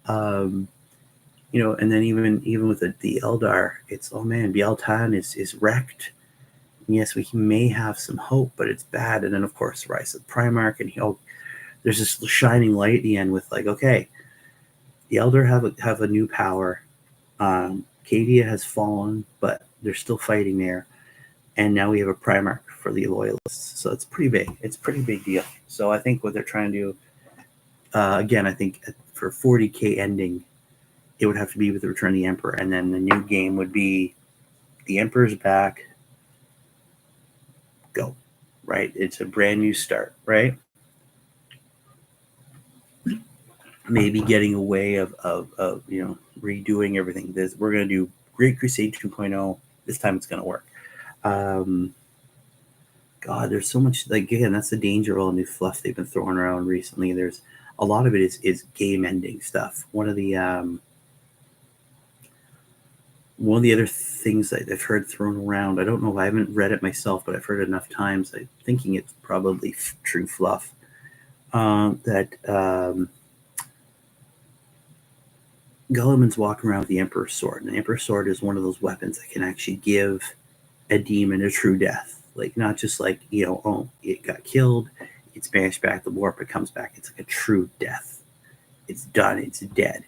Speaker 1: And then even with the Eldar, it's, oh man, Bialtan is wrecked. Yes, we may have some hope, but it's bad. And then, of course, Rise of Primarch, and there's this shining light at the end with like, okay, the Eldar have a new power. Cadia has fallen, but they're still fighting there. And now we have a Primarch for the Loyalists. So it's pretty big. It's a pretty big deal. So I think what they're trying to do, again, I think for 40K ending, it would have to be with the Return of the Emperor. And then the new game would be the Emperor's back. Go, right? It's a brand new start, right? Maybe getting a way of redoing everything. We're going to do Great Crusade 2.0. This time it's going to work. God, there's so much, like, again, that's the danger of all the new fluff they've been throwing around recently. There's a lot of it is game ending stuff. One of the other things that I've heard thrown around, I don't know if I haven't read it myself, but I've heard it enough times, I'm thinking it's probably true fluff, that Gulliman's walking around with the Emperor's Sword. And the Emperor's Sword is one of those weapons that can actually give a demon a true death. Like, not just like, oh, it got killed, it's banished back the warp, it comes back. It's like a true death. It's done, it's dead.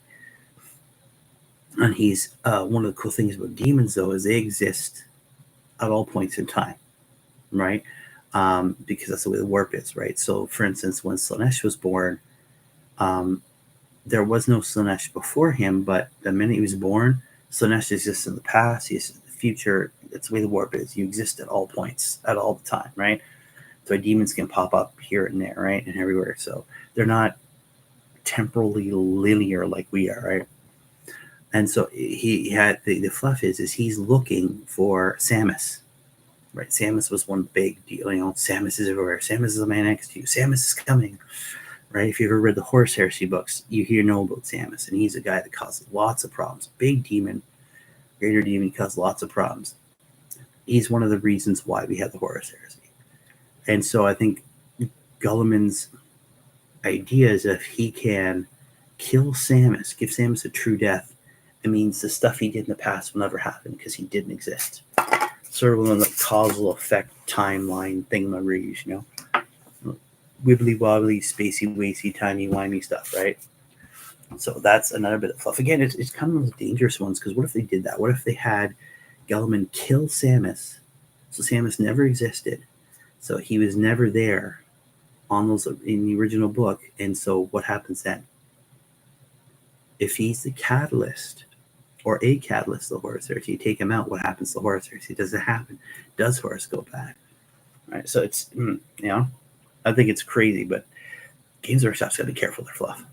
Speaker 1: And he's, one of the cool things about demons, though, is they exist at all points in time, right? Because that's the way the warp is, right? So, for instance, when Slaanesh was born, there was no Slaanesh before him, but the minute he was born, Slaanesh exists in the past, he exists in the future. That's the way the warp is. You exist at all points, at all the time, right? So demons can pop up here and there, right? And everywhere. So they're not temporally linear like we are, right? And so he had, the fluff is he's looking for Samus, right? Samus was one big deal, Samus is everywhere. Samus is the man next to you. Samus is coming. Right? If you ever read the Horse Heresy books, you know about Samus, and he's a guy that causes lots of problems. Big demon, greater demon, causes lots of problems. He's one of the reasons why we have the Horus Heresy. And so I think Gulliman's idea is if he can kill Samus, give Samus a true death, it means the stuff he did in the past will never happen because he didn't exist. Sort of one of the causal effect timeline thingamaboos, wibbly wobbly, spacey, wacy, timey-wimey stuff, right? So that's another bit of fluff. Again, it's kind of one of the dangerous ones, because what if they did that? What if they had Gulliman kill Samus, so Samus never existed, so he was never there on those in the original book, and so what happens then? If he's the catalyst, or a catalyst to the Horus Heresy, you take him out, what happens to the Horus Heresy? Does it happen? Does Horus go back? Right, so it's, I think it's crazy, but Games Workshop's got to be careful with their fluff.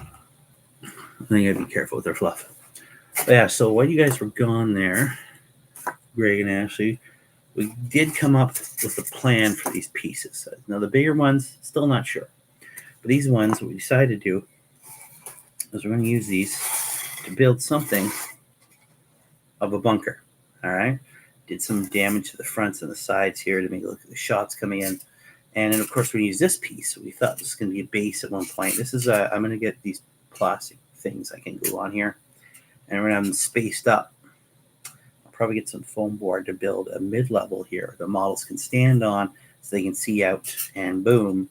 Speaker 1: I think you got to be careful with their fluff. But yeah, so while you guys were gone there, Greg and Ashley, we did come up with a plan for these pieces. Now, the bigger ones, still not sure. But these ones, what we decided to do is we're going to use these to build something of a bunker. All right? Did some damage to the fronts and the sides here to make it look at the shots coming in. And then, of course, we use this piece. We thought this was going to be a base at one point. This is I'm going to get these plastic things I can glue on here. And we're going to have them spaced up. I'll probably get some foam board to build a mid-level here the models can stand on so they can see out. And boom,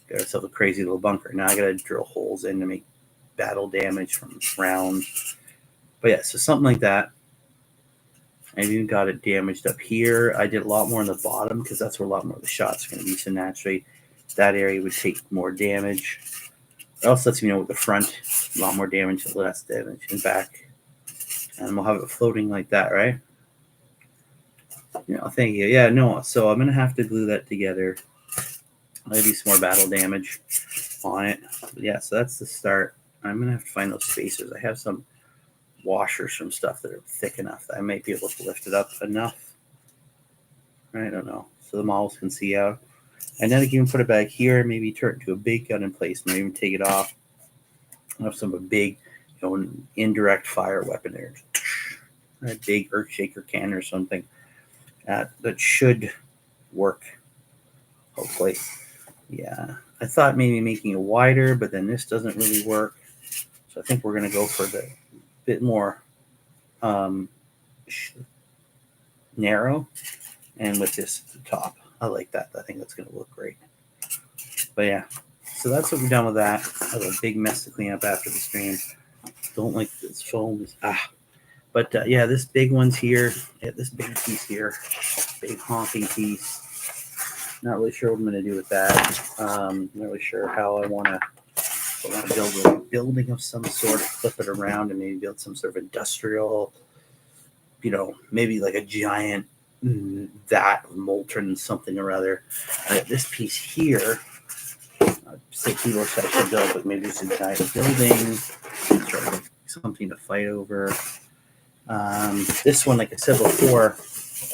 Speaker 1: got ourselves a crazy little bunker. Now I got to drill holes in to make battle damage from rounds. But yeah, so something like that. I even got it damaged up here. I did a lot more on the bottom because that's where a lot more of the shots are going to be. So naturally, that area would take more damage. It also lets me know with the front, a lot more damage, less damage, and back. And we'll have it floating like that, right? Thank you. Yeah, no. So I'm going to have to glue that together. Maybe some more battle damage on it. But yeah, so that's the start. I'm going to have to find those spacers. I have some washers from stuff that are thick enough that I might be able to lift it up enough. I don't know. So the models can see out. And then I can even put it back here, maybe turn it into a big gun in place, maybe even take it off. I have some big, indirect fire weapon there. A big earth shaker can or something. That should work, hopefully. Yeah. I thought maybe making it wider, but then this doesn't really work. So I think we're going to go for the bit more narrow and with this at the top. I like that. I think that's going to look great. But yeah, so that's what we've done with that. I have a big mess to clean up after the stream. Don't like this foam. But yeah, this big one's here. Yeah, this big piece here. Big honking piece. Not really sure what I'm going to do with that. Not really sure how I want to build a building of some sort, flip it around and maybe build some sort of industrial, maybe like a giant that molten something or other. This piece here, I'd say people should build, but maybe it's a giant building, sort of something to fight over. This one, like I said before,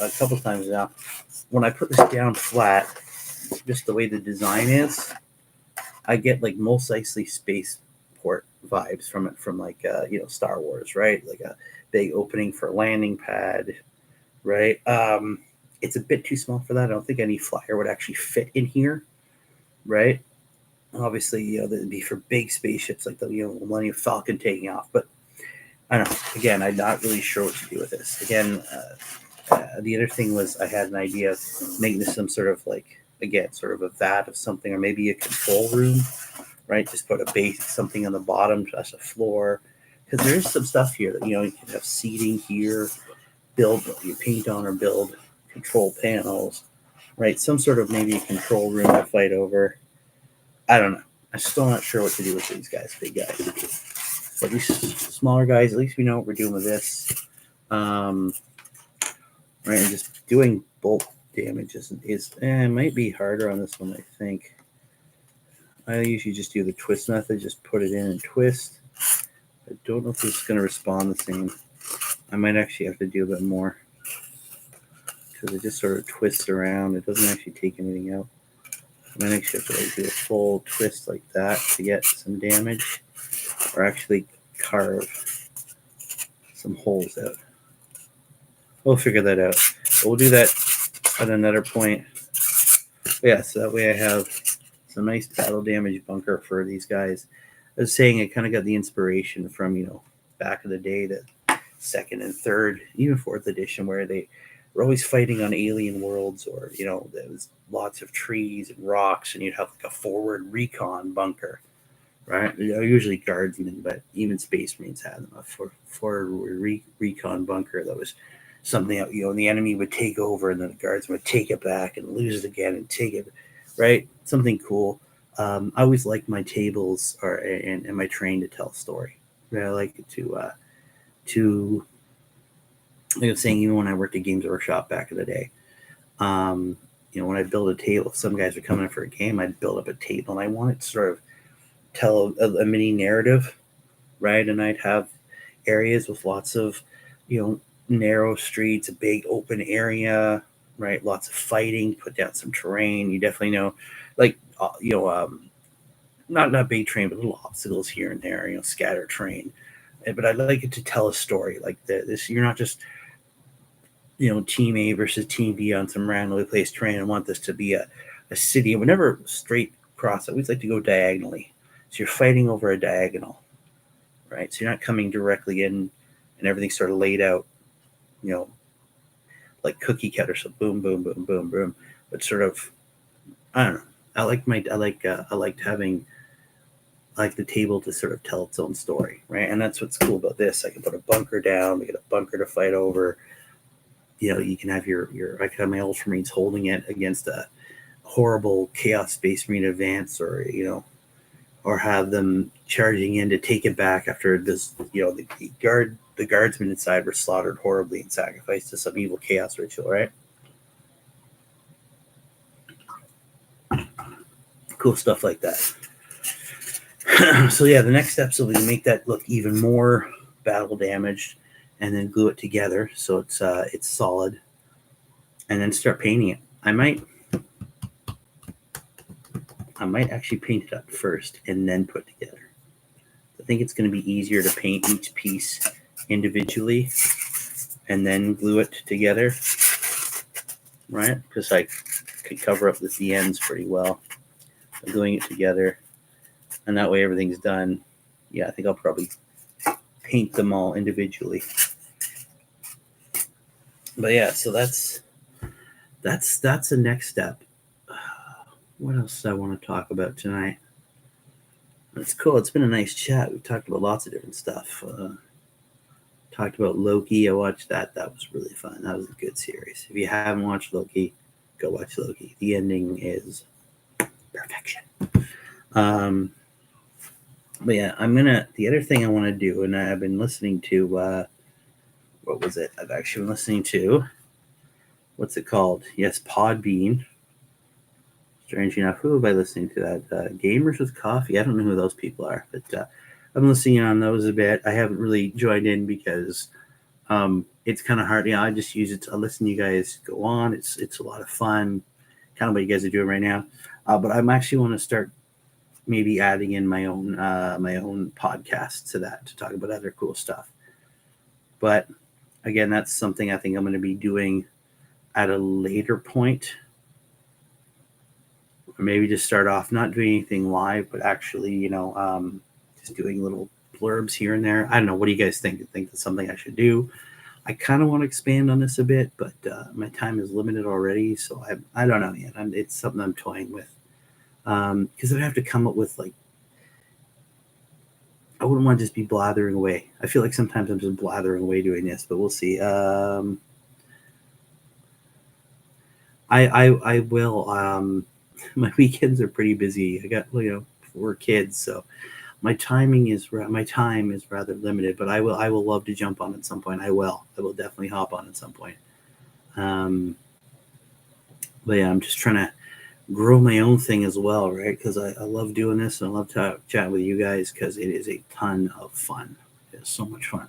Speaker 1: a couple times now, when I put this down flat, just the way the design is, I get like Mos Eisley spaceport vibes from it, from like Star Wars, right? Like a big opening for a landing pad, right? It's a bit too small for that. I don't think any flyer would actually fit in here, right? Obviously, that'd be for big spaceships like the Millennium Falcon taking off. But I don't know. Again, I'm not really sure what to do with this. Again, the other thing was I had an idea of making this some sort of sort of a vat of something, or maybe a control room, right? Just put a base, something on the bottom, just a floor, because there is some stuff here that you can have seating here, build you paint on or build control panels, right? Some sort of maybe a control room to fight over. I don't know. I'm still not sure what to do with these guys, big guys. But these smaller guys, at least we know what we're doing with this. Right, and just doing bulk damage it might be harder on this one, I think. I usually just do the twist method, just put it in and twist. I don't know if it's going to respond the same. I might actually have to do a bit more, because it just sort of twists around. It doesn't actually take anything out. I might actually have to do a full twist like that to get some damage, or actually carve some holes out. We'll figure that out. But we'll do that at another point. Yeah, so that way I have some nice battle damage bunker for these guys. I was saying I kind of got the inspiration from, back in the day, the second and third, even fourth edition, where they were always fighting on alien worlds, or, there was lots of trees and rocks, and you'd have like a forward recon bunker, right? Usually guardsmen, but even Space Marines had them, a forward recon bunker that was something that, the enemy would take over, and then the guardsmen would take it back and lose it again and take it, right? Something cool. I always like my tables and my terrain to tell a story. I like it to like I was saying, even when I worked at Games Workshop back in the day, when I build a table, if some guys are coming in for a game, I'd build up a table, and I wanted to sort of tell a mini narrative, right? And I'd have areas with lots of, narrow streets, a big open area, right? Lots of fighting, put down some terrain. You definitely know, like, not big terrain, but little obstacles here and there, scatter terrain. But I'd like it to tell a story like this. You're not just, Team A versus Team B on some randomly placed terrain. I want this to be a city. And whenever straight across, I always like to go diagonally. So you're fighting over a diagonal, right? So you're not coming directly in and everything's sort of laid out, like cookie cutter. So boom, boom, boom, boom, boom. But sort of, I don't know. I liked having the table to sort of tell its own story, right? And that's what's cool about this. I can put a bunker down. We get a bunker to fight over. You can have I could have my Ultramarines holding it against a horrible Chaos Space Marine advance, or have them charging in to take it back after this. The guardsmen inside were slaughtered horribly and sacrificed to some evil chaos ritual, right? Cool stuff like that. So yeah, the next steps will be to make that look even more battle damaged, and then glue it together so it's solid, and then start painting it. I might actually paint it up first and then put together. I think it's going to be easier to paint each piece individually and then glue it together, right? Because I could cover up the ends pretty well by gluing it together, and that way everything's done. Yeah, I think I'll probably paint them all individually. But yeah, so that's the next step. What else do I want to talk about tonight? It's cool. It's been a nice chat. We've talked about lots of different stuff. Talked about Loki. I watched that. That was really fun. That was a good series. If you haven't watched Loki, go watch Loki. The ending is perfection. But yeah, the other thing I want to do, and I've been listening to, what was it? I've actually been listening to, what's it called? Yes, Podbean. Strange enough, who have I listening to that? Gamers with Coffee. I don't know who those people are, but I'm listening on those a bit. I haven't really joined in because it's kind of hard. I just use it to listen to you guys go on. It's a lot of fun, kind of what you guys are doing right now. But I'm actually want to start maybe adding in my own podcast to that to talk about other cool stuff. But again, that's something I think I'm going to be doing at a later point. or maybe just start off not doing anything live, but actually, just doing little blurbs here and there. I don't know. What do you guys think? You think that's something I should do? I kind of want to expand on this a bit, but my time is limited already, so I don't know yet. It's something I'm toying with, because I have to come up with like, I wouldn't want to just be blathering away. I feel like sometimes I'm just blathering away doing this, but we'll see. I will. My weekends are pretty busy. I got 4 kids, so my time is rather limited. But I will love to jump on at some point. I will definitely hop on at some point. But yeah, I'm just trying to grow my own thing as well, right? Because I love doing this and I love chatting with you guys because it is a ton of fun. It's so much fun.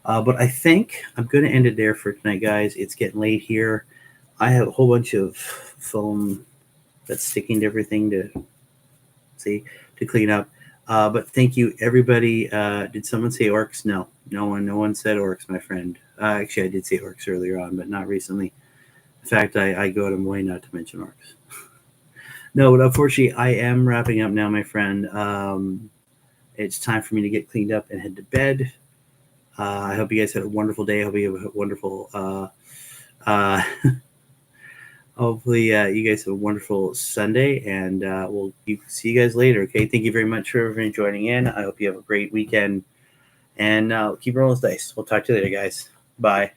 Speaker 1: But I think I'm going to end it there for tonight, guys. It's getting late here. I have a whole bunch of foam that's sticking to everything to clean up. But thank you, everybody. Did someone say orcs? No one said orcs, my friend. Actually, I did say orcs earlier on, but not recently. In fact, I go out of my way not to mention orcs. No, but unfortunately, I am wrapping up now, my friend. It's time for me to get cleaned up and head to bed. I hope you guys had a wonderful day. I hope you have a wonderful hopefully you guys have a wonderful Sunday, and we'll see you guys later. Okay, thank you very much for everyone joining in. I hope you have a great weekend, and keep rolling those dice. We'll talk to you later, guys. Bye.